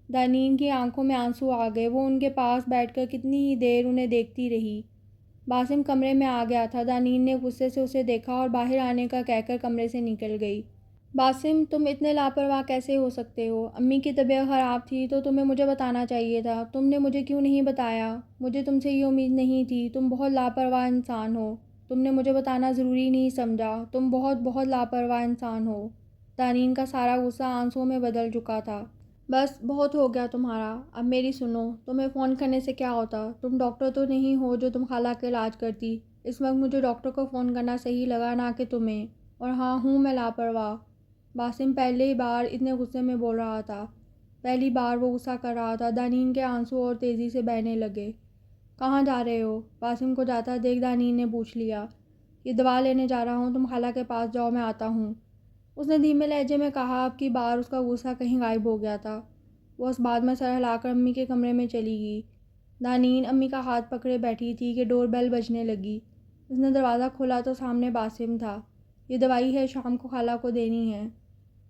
دانین کی آنکھوں میں آنسو آ گئے۔ وہ ان کے پاس بیٹھ کر کتنی ہی دیر انہیں دیکھتی رہی۔ باسم کمرے میں آ گیا تھا۔ دانین نے غصے سے اسے دیکھا اور باہر آنے کا کہہ کر کمرے سے نکل گئی۔ باسم، تم اتنے لاپرواہ کیسے ہو سکتے ہو؟ امی کی طبیعت خراب تھی تو تمہیں مجھے بتانا چاہیے تھا۔ تم نے مجھے کیوں نہیں بتایا؟ مجھے تم سے یہ امید نہیں تھی۔ تم بہت لاپرواہ انسان ہو۔ تم نے مجھے بتانا ضروری نہیں سمجھا۔ تم بہت بہت لاپرواہ انسان ہو۔ دانین کا سارا غصہ آنسوؤں میں بدل چکا تھا۔ بس بہت ہو گیا تمہارا۔ اب میری سنو، تمہیں فون کرنے سے کیا ہوتا؟ تم ڈاکٹر تو نہیں ہو جو تم خالہ کا علاج کرتی۔ اس وقت مجھے ڈاکٹر کو فون کرنا صحیح لگا، نہ کہ تمہیں۔ اور ہاں، ہوں میں لاپرواہ۔ باسم پہلی بار اتنے غصے میں بول رہا تھا۔ پہلی بار وہ غصہ کر رہا تھا۔ دانین کے آنسو اور تیزی سے بہنے لگے۔ کہاں جا رہے ہو؟ باسم کو جاتا دیکھ دانین نے پوچھ لیا۔ یہ دوا لینے جا رہا ہوں، تم خالہ کے پاس جاؤ، میں آتا ہوں۔ اس نے دھیمے لہجے میں کہا۔ اب کی بار اس کا غصہ کہیں غائب ہو گیا تھا۔ وہ اس بات میں سر ہلا کر امی کے کمرے میں چلی گئی۔ دانین امی کا ہاتھ پکڑے بیٹھی تھی کہ ڈور بیل بجنے لگی۔ اس نے دروازہ کھولا تو سامنے باسم تھا۔ یہ دوائی ہے، شام کو خالہ کو دینی ہے۔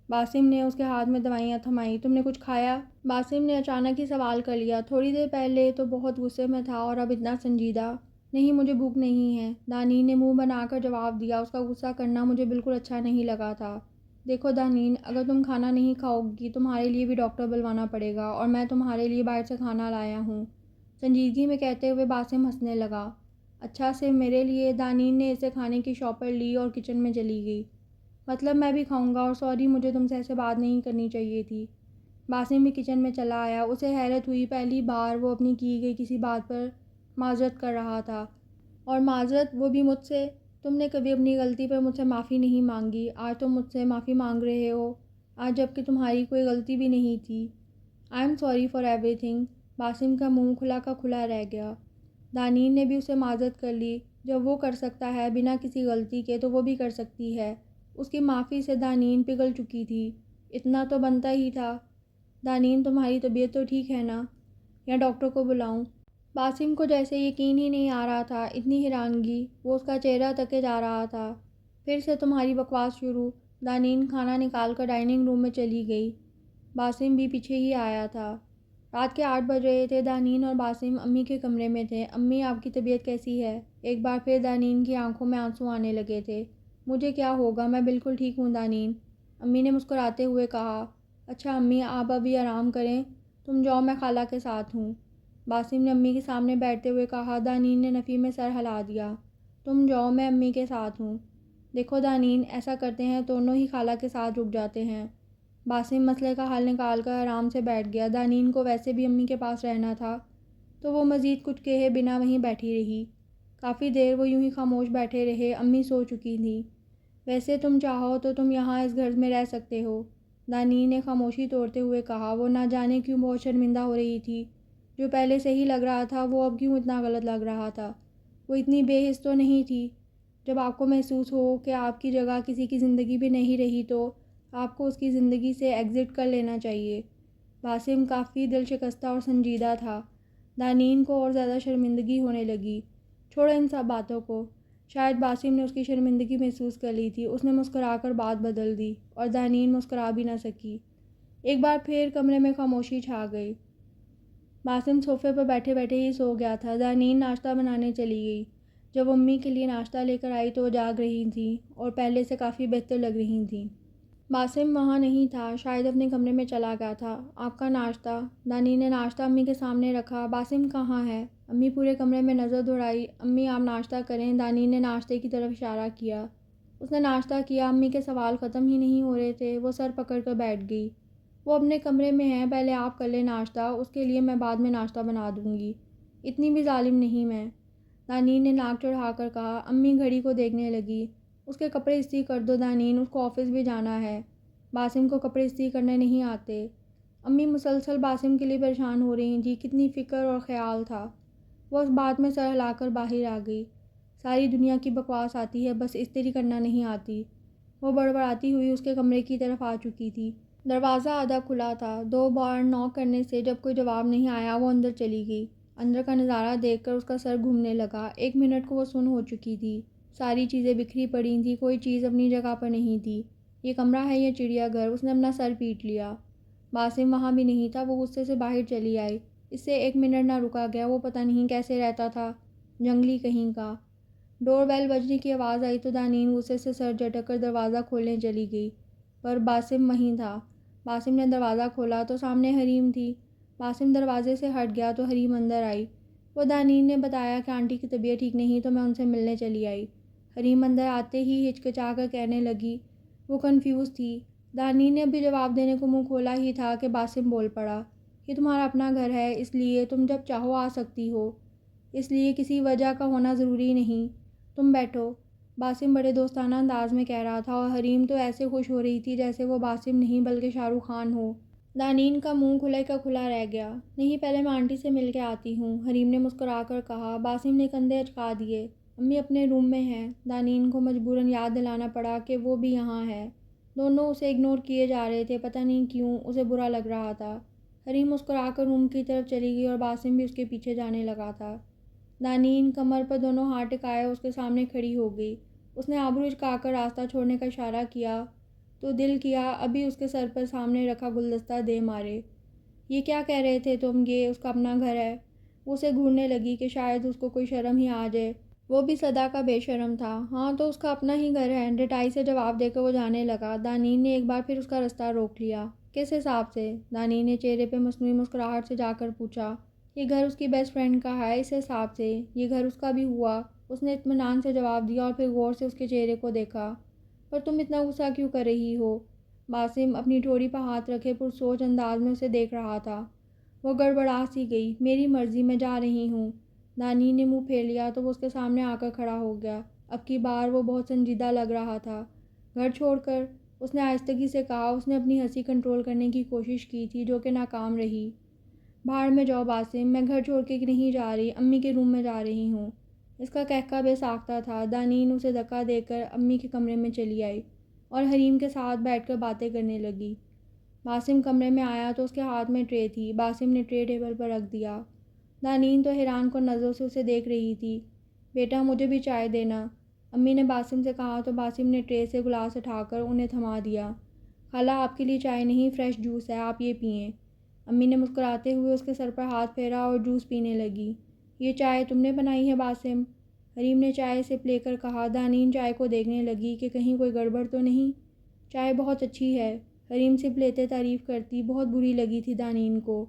باسم نے اس کے ہاتھ میں دوائیاں تھمائیں۔ تم نے کچھ کھایا؟ باسم نے اچانک ہی سوال کر لیا۔ تھوڑی دیر پہلے تو بہت غصے میں تھا اور اب اتنا سنجیدہ۔ نہیں، مجھے بھوک نہیں ہے، دانین نے منہ بنا کر جواب دیا۔ اس کا غصہ کرنا مجھے بالکل اچھا نہیں لگا تھا۔ دیکھو دانین، اگر تم کھانا نہیں کھاؤ گی تمہارے لیے بھی ڈاکٹر بلوانا پڑے گا، اور میں تمہارے لیے باہر سے کھانا لایا ہوں۔ سنجیدگی میں کہتے ہوئے باسم ہنسنے لگا۔ اچھا، صرف میرے لیے؟ دانین نے اسے کھانے کی شاپ پر لی اور کچن میں چلی گئی۔ مطلب میں بھی کھاؤں گا، اور سوری، مجھے تم سے ایسے بات نہیں کرنی چاہیے تھی۔ باسم بھی کچن میں چلا آیا۔ اسے حیرت ہوئی، پہلی بار وہ اپنی کی گئی کسی بات پر معذرت کر رہا تھا، اور معذرت وہ بھی مجھ سے۔ تم نے کبھی اپنی غلطی پر مجھ سے معافی نہیں مانگی، آج تم مجھ سے معافی مانگ رہے ہو، آج جب کہ تمہاری کوئی غلطی بھی نہیں تھی۔ I am sorry for every thing. باسم کا منہ کھلا کا کھلا رہ گیا۔ دانین نے بھی اسے معذرت کر لی۔ جب وہ کر سکتا ہے بنا کسی غلطی کے تو وہ بھی کر سکتی ہے۔ اس کی معافی سے دانین پگھل چکی تھی۔ اتنا تو بنتا ہی تھا۔ دانین، تمہاری طبیعت تو ٹھیک ہے نا؟ یا ڈاکٹر کو بلاؤں؟ باسم کو جیسے یقین ہی نہیں آ رہا تھا، اتنی حیرانگی، وہ اس کا چہرہ تکے جا رہا تھا۔ پھر سے تمہاری بکواس شروع۔ دانین کھانا نکال کر ڈائننگ روم میں چلی گئی۔ باسم بھی پیچھے ہی آیا تھا۔ رات کے 8 بج رہے تھے۔ دانین اور باسم امی کے کمرے میں تھے۔ امی، آپ کی طبیعت کیسی ہے؟ ایک بار پھر دانین کی آنکھوں میں آنسو آنے لگے تھے۔ مجھے کیا ہوگا، میں بالکل ٹھیک ہوں دانین، امی نے مسکراتے ہوئے کہا۔ اچھا امی، آپ ابھی آرام کریں، تم جاؤ، میں خالہ کے ساتھ ہوں، باسم نے امی کے سامنے بیٹھتے ہوئے کہا۔ دانین نے نفی میں سر ہلا دیا۔ تم جاؤ، میں امی کے ساتھ ہوں۔ دیکھو دانین، ایسا کرتے ہیں دونوں ہی خالہ کے ساتھ رک جاتے ہیں۔ باسم مسئلے کا حل نکال کر آرام سے بیٹھ گیا۔ دانین کو ویسے بھی امی کے پاس رہنا تھا تو وہ مزید کچھ کہے بنا وہیں بیٹھی رہی۔ کافی دیر وہ یوں ہی خاموش بیٹھے رہے۔ امی سو چکی تھیں۔ ویسے تم چاہو تو تم یہاں اس گھر میں رہ سکتے ہو، دانین نے خاموشی توڑتے ہوئے کہا۔ وہ نہ جانے کیوں بہت شرمندہ ہو رہی تھی۔ جو پہلے صحیح لگ رہا تھا وہ اب کیوں اتنا غلط لگ رہا تھا۔ وہ اتنی بے حس تو نہیں تھی۔ جب آپ کو محسوس ہو کہ آپ کی جگہ کسی کی زندگی بھی نہیں رہی تو آپ کو اس کی زندگی سے ایگزٹ کر لینا چاہیے۔ باسم کافی دل شکستہ اور سنجیدہ تھا۔ دانین کو اور زیادہ شرمندگی ہونے لگی۔ چھوڑو ان سب باتوں کو۔ شاید باسم نے اس کی شرمندگی محسوس کر لی تھی۔ اس نے مسکرا کر بات بدل دی اور دانین مسکرا بھی نہ سکی۔ ایک بار پھر کمرے میں خاموشی چھا گئی۔ باسم صوفے پر بیٹھے بیٹھے ہی سو گیا تھا۔ دانین ناشتہ بنانے چلی گئی۔ جب امی کے لیے ناشتہ لے کر آئی تو وہ جاگ رہی تھیں اور پہلے سے کافی بہتر لگ رہی تھیں۔ باسم وہاں نہیں تھا، شاید اپنے کمرے میں چلا گیا تھا۔ آپ کا ناشتہ؟ دانین نے ناشتہ امی کے سامنے رکھا۔ باسم کہاں ہے؟ امی پورے کمرے میں نظر دوڑائی۔ امی آپ ناشتہ کریں، دانین نے ناشتے کی طرف اشارہ کیا۔ اس نے ناشتہ کیا۔ امی کے سوال ختم ہی نہیں ہو رہے تھے۔ وہ سر پکڑ کر بیٹھ گئی۔ وہ اپنے کمرے میں ہیں، پہلے آپ کر لیں ناشتہ، اس کے لیے میں بعد میں ناشتہ بنا دوں گی۔ اتنی بھی ظالم نہیں میں، دانین نے ناک چڑھا کر کہا۔ امی گھڑی کو دیکھنے لگی۔ اس کے کپڑے استری کر دو دانین، اس کو آفس بھی جانا ہے۔ باسم کو کپڑے استری کرنے نہیں آتے۔ امی مسلسل باسم کے لیے پریشان ہو رہی تھیں۔ کتنی فکر اور خیال تھا۔ وہ اس بات میں سر ہلا کر باہر آ گئی۔ ساری دنیا کی بکواس آتی ہے، بس استری کرنا نہیں آتی۔ وہ بڑبڑاتی ہوئی اس کے کمرے کی طرف آ چکی تھی۔ دروازہ آدھا کھلا تھا۔ 2 بار نوک کرنے سے جب کوئی جواب نہیں آیا وہ اندر چلی گئی۔ اندر کا نظارہ دیکھ کر اس کا سر گھومنے لگا۔ 1 منٹ کو وہ سن ہو چکی تھی۔ ساری چیزیں بکھری پڑی تھیں، کوئی چیز اپنی جگہ پر نہیں تھی۔ یہ کمرہ ہے یا چڑیا گھر؟ اس نے اپنا سر پیٹ لیا۔ باسم وہاں بھی نہیں تھا، وہ غصے سے باہر چلی آئی۔ اس سے 1 منٹ نہ رکا گیا، وہ پتہ نہیں کیسے رہتا تھا، جنگلی کہیں کا۔ ڈور بیل بجنے کی آواز آئی تو دانین غصے سے سر جھٹک کر دروازہ کھولنے چلی گئی، پر باسم وہیں تھا۔ باسم نے دروازہ کھولا تو سامنے حریم تھی۔ باسم دروازے سے ہٹ گیا تو حریم اندر آئی۔ وہ دانین نے بتایا کہ آنٹی کی طبیعت ٹھیک نہیں تو میں ان سے ملنے چلی آئی۔ حریم اندر آتے ہی ہچکچا کر کہنے لگی۔ وہ کنفیوز تھی۔ دانین نے ابھی جواب دینے کو منہ کھولا ہی تھا کہ باسم بول پڑا۔ یہ تمہارا اپنا گھر ہے، اس لیے تم جب چاہو آ سکتی ہو، اس لیے کسی وجہ کا ہونا ضروری نہیں۔ تم بیٹھو، باسم بڑے دوستانہ انداز میں کہہ رہا تھا، اور حریم تو ایسے خوش ہو رہی تھی جیسے وہ باسم نہیں بلکہ شاہ رخ خان ہو۔ دانین کا منہ کھلے کا کھلا رہ گیا۔ نہیں، پہلے میں آنٹی سے مل کے آتی ہوں، حریم نے مسکرا کر کہا۔ باسم نے کندھے اچکا دیے۔ امی اپنے روم میں ہیں۔ دانین کو مجبوراً یاد دلانا پڑا کہ وہ بھی یہاں ہے۔ دونوں اسے اگنور کیے جا رہے تھے، پتہ نہیں کیوں اسے برا لگ رہا تھا۔ حریم مسکرا کر روم کی طرف چلی گئی اور باسم بھی اس کے پیچھے جانے لگا تھا۔ دانین کمر پر دونوں ہاتھ ٹکائے اس کے سامنے کھڑی ہو گئی۔ اس نے آبرو اچکا کر راستہ چھوڑنے کا اشارہ کیا تو دل کیا ابھی اس کے سر پر سامنے رکھا گلدستہ دے مارے۔ یہ کیا کہہ رہے تھے تم؟ یہ اس کا اپنا گھر ہے؟ وہ اسے گھورنے لگی کہ شاید اس کو کوئی شرم ہی آ جائے۔ وہ بھی صدا کا بے شرم تھا۔ ہاں تو اس کا اپنا ہی گھر ہے، ڈٹائی سے جواب دے کر وہ جانے لگا۔ دانین نے ایک بار پھر اس کا رستہ روک لیا۔ کس حساب سے؟ دانین نے چہرے پہ مصنوعی مسکراہٹ سے جا کر پوچھا۔ یہ گھر اس کی بیسٹ فرینڈ کا ہے، اس حساب سے یہ گھر اس کا بھی ہوا۔ اس نے اطمینان سے جواب دیا اور پھر غور سے اس کے چہرے کو دیکھا۔ پر تم اتنا غصہ کیوں کر رہی ہو؟ باسم اپنی ٹھوڑی پہ ہاتھ رکھے پرسوچ انداز میں اسے دیکھ رہا تھا۔ وہ گڑبڑا سی گئی۔ میری مرضی، میں جا رہی ہوں۔ دانین نے منہ پھیر لیا تو وہ اس کے سامنے آ کر کھڑا ہو گیا۔ اب کی بار وہ بہت سنجیدہ لگ رہا تھا۔ گھر چھوڑ کر؟ اس نے آہستگی سے کہا۔ اس نے اپنی ہنسی کنٹرول کرنے کی کوشش کی تھی جو کہ ناکام رہی۔ بھاڑ میں جاؤ باسم، میں گھر چھوڑ کے نہیں جا رہی، امی کے روم میں جا رہی ہوں۔ اس کا کہکہ بے ساختہ تھا۔ دانین اسے دھکا دے کر امی کے کمرے میں چلی آئی اور حریم کے ساتھ بیٹھ کر باتیں کرنے لگی۔ باسم کمرے میں آیا تو اس کے ہاتھ میں ٹرے تھی۔ باسم نے ٹرے ٹیبل پر رکھ دیا۔ دانین تو حیران کن نظروں سے اسے دیکھ رہی تھی۔ بیٹا مجھے بھی چائے دینا، امی نے باسم سے کہا تو باسم نے ٹرے سے گلاس اٹھا کر انہیں تھما دیا۔ خالہ آپ کے لیے چائے نہیں، فریش جوس ہے، آپ یہ پئیں۔ امی نے مسکراتے ہوئے اس کے سر پر ہاتھ پھیرا اور جوس پینے لگی۔ یہ چائے تم نے بنائی ہے باسم؟ حریم نے چائے سپ لے کر کہا۔ دانین چائے کو دیکھنے لگی کہ کہیں کوئی گڑبڑ تو نہیں۔ چائے بہت اچھی ہے، حریم سپ لیتے تعریف کرتی۔ بہت بری لگی تھی دانین کو۔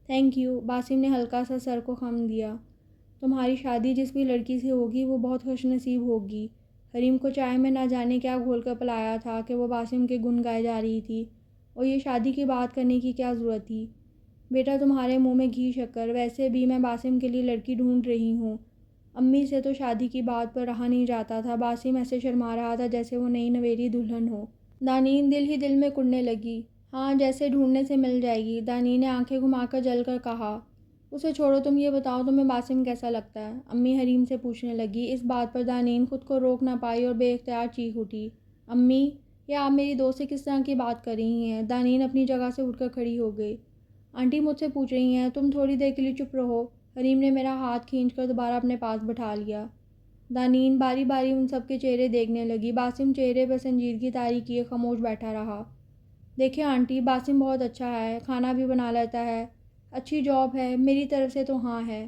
تھینک یو، باسم نے ہلکا سا سر کو خم دیا۔ تمہاری شادی جس بھی لڑکی سے ہوگی وہ بہت خوش نصیب ہوگی۔ حریم کو چائے میں نہ جانے کیا گھول کر پلایا تھا کہ وہ باسم کے گن گائے جا رہی تھی، اور یہ شادی کی بات کرنے کی کیا ضرورت تھی؟ بیٹا تمہارے منہ میں گھی شکر، ویسے بھی میں باسم کے لیے لڑکی ڈھونڈ رہی ہوں۔ امی سے تو شادی کی بات پر رہا نہیں جاتا تھا۔ باسم ایسے شرما رہا تھا جیسے وہ نئی نویلی دلہن ہو۔ دانین دل ہی دل میں کڑنے لگی۔ ہاں جیسے ڈھونڈنے سے مل جائے گی، دانین نے آنکھیں گھما کر جل کر کہا۔ اسے چھوڑو، تم یہ بتاؤ تمہیں باسم کیسا لگتا ہے؟ امی حریم سے پوچھنے لگی۔ اس بات پر دانین خود کو روک نہ پائی اور بے اختیار چیخ اٹھی۔ امی، یہ آپ میری دوست سے کس طرح کی بات کر رہی ہیں؟ دانین اپنی جگہ سے اٹھ کر کھڑی ہو گئی۔ آنٹی مجھ سے پوچھ رہی ہیں، تم تھوڑی دیر کے لیے چپ رہو۔ حریم نے میرا ہاتھ کھینچ کر دوبارہ اپنے پاس بٹھا لیا۔ دانین باری باری ان سب کے چہرے دیکھنے لگی۔ باسم چہرے پر سنجیدگی طاری کیے خاموش بیٹھا رہا۔ دیکھیں آنٹی، باسم بہت اچھا ہے، کھانا بھی بنا لیتا ہے، اچھی جاب ہے، میری طرف سے تو ہاں ہے۔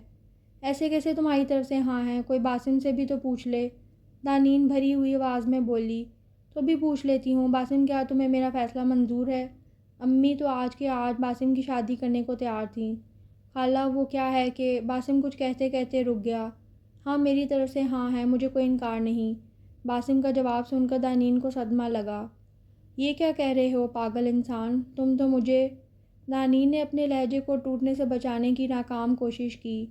ایسے کیسے تمہاری طرف سے ہاں ہے؟ کوئی باسم سے بھی تو پوچھ لے، دانین بھری ہوئی آواز میں بولی۔ تو بھی پوچھ لیتی ہوں، باسم کیا تمہیں میرا فیصلہ منظور ہے؟ امی تو آج کے آج باسم کی شادی کرنے کو تیار تھیں۔ خالہ وہ کیا ہے کہ باسم کچھ کہتے کہتے رک گیا۔ ہاں میری طرف سے ہاں ہے، مجھے کوئی انکار نہیں۔ باسم کا جواب سن کر دانین کو صدمہ لگا۔ یہ کیا کہہ رہے ہو پاگل انسان، تم تو مجھے… دانین نے اپنے لہجے کو ٹوٹنے سے بچانے کی ناکام کوشش کی۔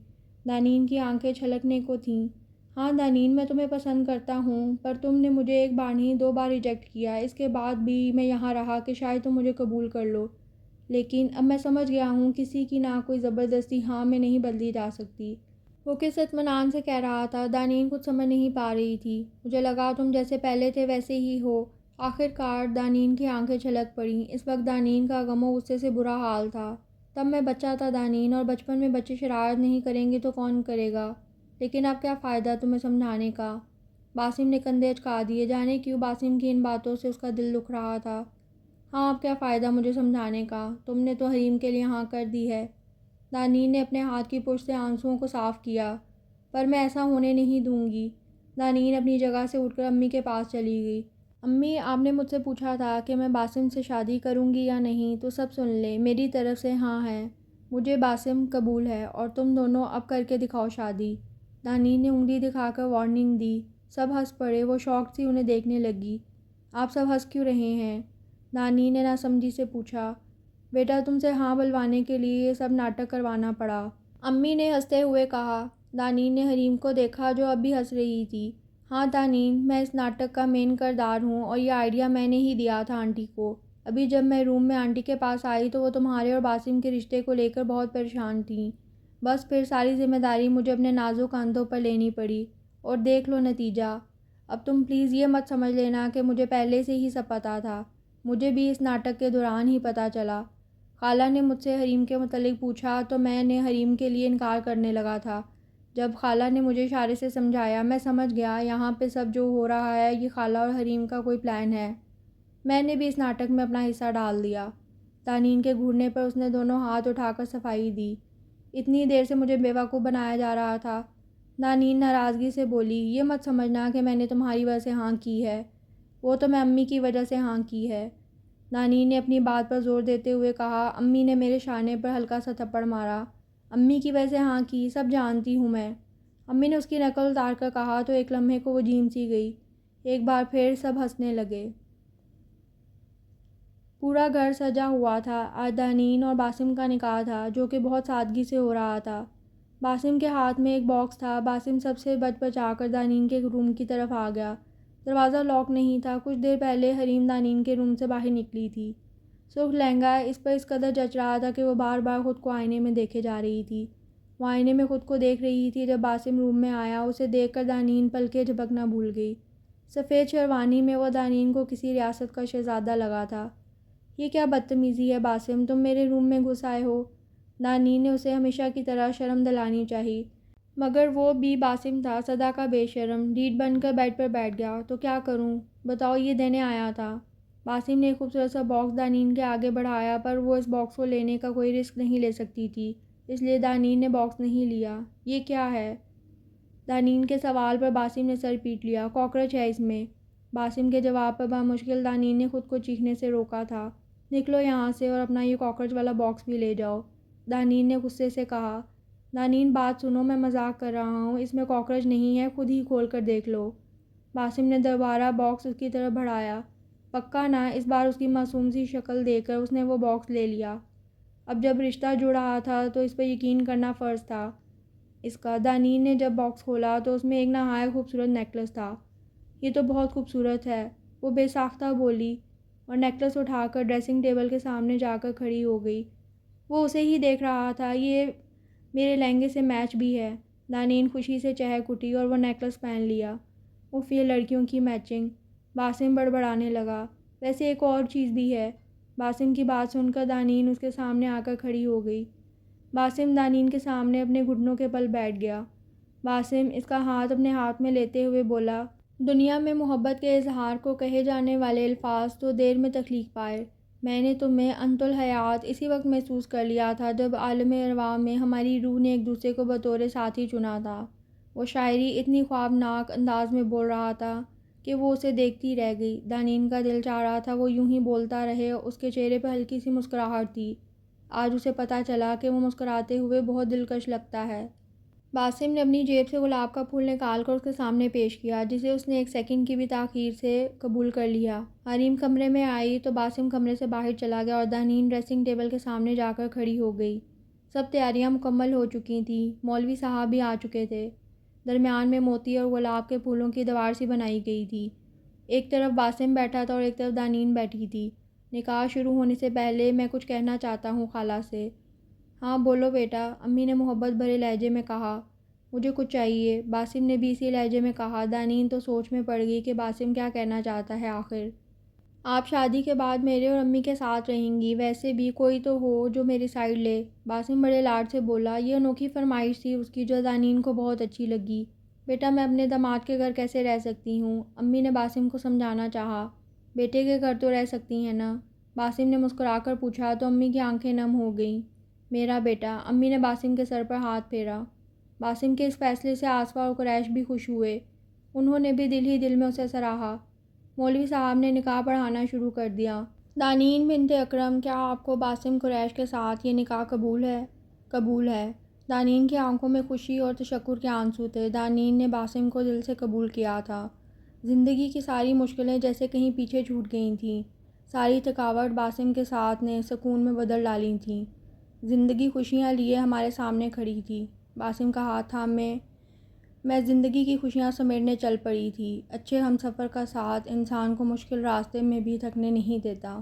دانین کی آنکھیں چھلکنے کو تھیں۔ ہاں دانین، میں تمہیں پسند کرتا ہوں، پر تم نے مجھے ایک بار نہیں 2 بار ریجیکٹ کیا۔ اس کے بعد بھی میں یہاں رہا کہ شاید تم مجھے قبول کر لو، لیکن اب میں سمجھ گیا ہوں کسی کی نہ کوئی زبردستی ہاں میں نہیں بدلی جا سکتی۔ وہ کس اطمینان سے کہہ رہا تھا؟ دانین کچھ سمجھ نہیں پا رہی تھی۔ مجھے لگا تم جیسے پہلے تھے ویسے ہی ہو۔ آخر کار دانین کی آنکھیں چھلک پڑیں۔ اس وقت دانین کا غم و غصے سے برا حال تھا۔ تب میں بچہ تھا دانین، اور بچپن میں بچے شرارت نہیں کریں گے تو کون کرے گا؟ لیکن اب کیا فائدہ تمہیں سمجھانے کا؟ باسم نے کندھے اچکا دیے، جانے کیوں باسم کی ان باتوں سے اس کا دل دکھ رہا تھا۔ ہاں اب کیا فائدہ مجھے سمجھانے کا، تم نے تو حریم کے لیے ہاں کر دی ہے۔ دانین نے اپنے ہاتھ کی پشت سے آنسوؤں کو صاف کیا۔ پر میں ایسا ہونے نہیں دوں گی۔ دانین اپنی جگہ سے اٹھ کر امی کے پاس چلی گئی۔ امی، آپ نے مجھ سے پوچھا تھا کہ میں باسم سے شادی کروں گی یا نہیں، تو سب سن لیں، میری طرف سے ہاں ہے۔ مجھے باسم قبول ہے اور تم دونوں اب کر کے دکھاؤ شادی۔ دانین نے انگلی دکھا کر وارننگ دی۔ سب ہنس پڑے، وہ شوق سی انہیں دیکھنے لگی۔ آپ سب ہنس کیوں رہے ہیں؟ دانین نے ناسمجھی سے پوچھا۔ بیٹا تم سے ہاں بلوانے کے لیے یہ سب ناٹک کروانا پڑا، امی نے ہنستے ہوئے کہا۔ دانین نے حریم کو دیکھا جو اب بھی ہنس رہی تھی۔ ہاں دانین، میں اس ناٹک کا مین کردار ہوں اور یہ آئیڈیا میں نے ہی دیا تھا آنٹی کو۔ ابھی جب میں روم میں آنٹی کے پاس آئی تو وہ تمہارے اور باسم کے رشتے کو لے کر بہت پریشان تھیں۔ بس پھر ساری ذمہ داری مجھے اپنے نازک کندھوں پر لینی پڑی اور دیکھ لو نتیجہ۔ اب تم پلیز یہ مت سمجھ لینا کہ مجھے پہلے سے ہی سب پتہ تھا، مجھے بھی اس ناٹک کے دوران ہی پتہ چلا۔ خالہ نے مجھ سے حریم کے متعلق پوچھا تو میں نے حریم کے لیے انکار کرنے لگا تھا۔ جب خالہ نے مجھے اشارے سے سمجھایا میں سمجھ گیا یہاں پہ سب جو ہو رہا ہے یہ خالہ اور حریم کا کوئی پلان ہے۔ میں نے بھی اس ناٹک میں اپنا حصہ ڈال دیا۔ دانین کے گھٹنے پر اس نے دونوں ہاتھ اٹھا کر صفائی دی۔ اتنی دیر سے مجھے بیوقوف بنایا جا رہا تھا۔ دانین ناراضگی سے بولی، یہ مت سمجھنا کہ میں نے تمہاری وجہ سے ہاں کی ہے، وہ تو میں امی کی وجہ سے ہاں کی ہے۔ دانین نے اپنی بات پر زور دیتے ہوئے کہا۔ امی نے میرے شانے پر ہلکا سا تھپڑ مارا۔ امی کی وجہ سے ہاں کی، سب جانتی ہوں میں۔ امی نے اس کی نقل اتار کر کہا تو ایک لمحے کو وہ جھیم سی گئی۔ ایک بار پھر سب ہنسنے لگے۔ پورا گھر سجا ہوا تھا۔ آج دانین اور باسم کا نکاح تھا جو کہ بہت سادگی سے ہو رہا تھا۔ باسم کے ہاتھ میں ایک باکس تھا۔ باسم سب سے بچ بچا کر دانین کے روم کی طرف آ گیا۔ دروازہ لاک نہیں تھا۔ کچھ دیر پہلے حریم دانین کے روم سے باہر نکلی تھی۔ سرخ لہنگا اس پر اس قدر جچ رہا تھا کہ وہ بار بار خود کو آئینے میں دیکھے جا رہی تھی۔ وہ آئینے میں خود کو دیکھ رہی تھی۔ جب باسم روم میں آیا اسے دیکھ کر دانین پلکیں جھپکنا بھول گئی۔ سفید شیروانی میں وہ دانین کو کسی ریاست کا شہزادہ لگا تھا۔ یہ کیا بدتمیزی ہے باسم، تم میرے روم میں گھس آئے ہو؟ دانین نے اسے ہمیشہ کی طرح شرم دلانی چاہی، مگر وہ بھی باسم تھا سدا کا بے شرم۔ ڈیڈ بن کر بیڈ پر بیٹھ گیا۔ تو کیا کروں؟ بتاؤ، یہ دینے آیا تھا۔ باسم نے ایک خوبصورت سا باکس دانین کے آگے بڑھایا پر وہ اس باکس کو لینے کا کوئی رسک نہیں لے سکتی تھی، اس لیے دانین نے باکس نہیں لیا۔ یہ کیا ہے؟ دانین کے سوال پر باسم نے سر پیٹ لیا۔ کاکروچ ہے اس میں۔ باسم کے جواب پر بمشکل دانین نے خود کو چیخنے سے روکا تھا۔ نکلو یہاں سے اور اپنا یہ کاکروچ والا باکس بھی لے جاؤ، دانین نے غصے سے کہا۔ دانین بات سنو، میں مذاق کر رہا ہوں، اس میں کاکروچ نہیں ہے، خود ہی کھول کر دیکھ لو۔ باسم نے دوبارہ باکس اس کی طرف بڑھایا۔ پکا نا؟ اس بار اس کی معصوم سی شکل دیکھ کر اس نے وہ باکس لے لیا۔ اب جب رشتہ جڑ رہا تھا تو اس پر یقین کرنا فرض تھا اس کا۔ دانین نے جب باکس کھولا تو اس میں ایک نہایت خوبصورت نیکلس تھا۔ یہ تو بہت خوبصورت ہے، وہ بے ساختہ بولی اور نیکلس اٹھا کر ڈریسنگ ٹیبل کے سامنے جا کر کھڑی ہو گئی۔ وہ اسے ہی دیکھ رہا تھا۔ یہ میرے لہنگے سے میچ بھی ہے۔ دانین خوشی سے چہک اٹھی اور وہ نیکلس پہن لیا۔ اف، یہ لڑکیوں کی میچنگ، باسم بڑبڑانے لگا۔ ویسے ایک اور چیز بھی ہے۔ باسم کی بات سن کر دانین اس کے سامنے آ کر کھڑی ہو گئی۔ باسم دانین کے سامنے اپنے گھٹنوں کے بل بیٹھ گیا۔ باسم اس کا ہاتھ اپنے ہاتھ میں لیتے ہوئے بولا، دنیا میں محبت کے اظہار کو کہے جانے والے الفاظ تو دیر میں تخلیق پائے۔ میں نے تمہیں انت الحیات اسی وقت محسوس کر لیا تھا جب عالم ارواح میں ہماری روح نے ایک دوسرے کو بطور ساتھی چنا تھا۔ وہ شاعری اتنی خوابناک انداز میں بول رہا تھا کہ وہ اسے دیکھتی رہ گئی۔ دانین کا دل چاہ رہا تھا وہ یوں ہی بولتا رہے، اس کے چہرے پر ہلکی سی مسکراہٹ تھی۔ آج اسے پتہ چلا کہ وہ مسکراتے ہوئے بہت دلکش لگتا ہے۔ باسم نے اپنی جیب سے گلاب کا پھول نکال کر اس کے سامنے پیش کیا، جسے اس نے ایک سیکنڈ کی بھی تاخیر سے قبول کر لیا۔ حریم کمرے میں آئی تو باسم کمرے سے باہر چلا گیا اور دانین ڈریسنگ ٹیبل کے سامنے جا کر کھڑی ہو گئی۔ سب تیاریاں مکمل ہو چکی تھیں۔ مولوی صاحب بھی آ چکے تھے۔ درمیان میں موتی اور گلاب کے پھولوں کی دیوار سی بنائی گئی تھی۔ ایک طرف باسم بیٹھا تھا اور ایک طرف دانین بیٹھی تھی۔ نکاح شروع ہونے سے پہلے میں کچھ کہنا چاہتا ہوں خالہ سے۔ ہاں بولو بیٹا، امی نے محبت بھرے لہجے میں کہا۔ مجھے کچھ چاہیے، باسم نے بھی اسی لہجے میں کہا۔ دانین تو سوچ میں پڑ گئی کہ باسم کیا کہنا چاہتا ہے آخر۔ آپ شادی کے بعد میرے اور امی کے ساتھ رہیں گی، ویسے بھی کوئی تو ہو جو میری سائیڈ لے، باسم بڑے لاڈ سے بولا۔ یہ انوکھی فرمائش تھی اس کی جو دانین کو بہت اچھی لگی۔ بیٹا میں اپنے داماد کے گھر کیسے رہ سکتی ہوں؟ امی نے باسم کو سمجھانا چاہا۔ بیٹے کے گھر تو رہ سکتی ہیں نا؟ باسم نے مسکرا کر پوچھا تو امی کی آنکھیں نم ہو گئیں۔ میرا بیٹا، امی نے باسم کے سر پر ہاتھ پھیرا۔ باسم کے اس فیصلے سے آصفہ اور قریش بھی خوش ہوئے۔ انہوں نے بھی دل ہی دل میں اسے سراہا۔ مولوی صاحب نے نکاح پڑھانا شروع کر دیا۔ دانین بنت اکرم، کیا آپ کو باسم قریش کے ساتھ یہ نکاح قبول ہے؟ قبول ہے۔ دانین کی آنکھوں میں خوشی اور تشکر کے آنسو تھے۔ دانین نے باسم کو دل سے قبول کیا تھا۔ زندگی کی ساری مشکلیں جیسے کہیں پیچھے چھوٹ گئی تھیں۔ ساری تھکاوٹ باسم کے ساتھ نے سکون میں بدل ڈالی تھی۔ زندگی خوشیاں لیے ہمارے سامنے کھڑی تھی۔ باسم کا ہاتھ تھام میں زندگی کی خوشیاں سمیٹنے چل پڑی تھی۔ اچھے ہم سفر کا ساتھ انسان کو مشکل راستے میں بھی تھکنے نہیں دیتا۔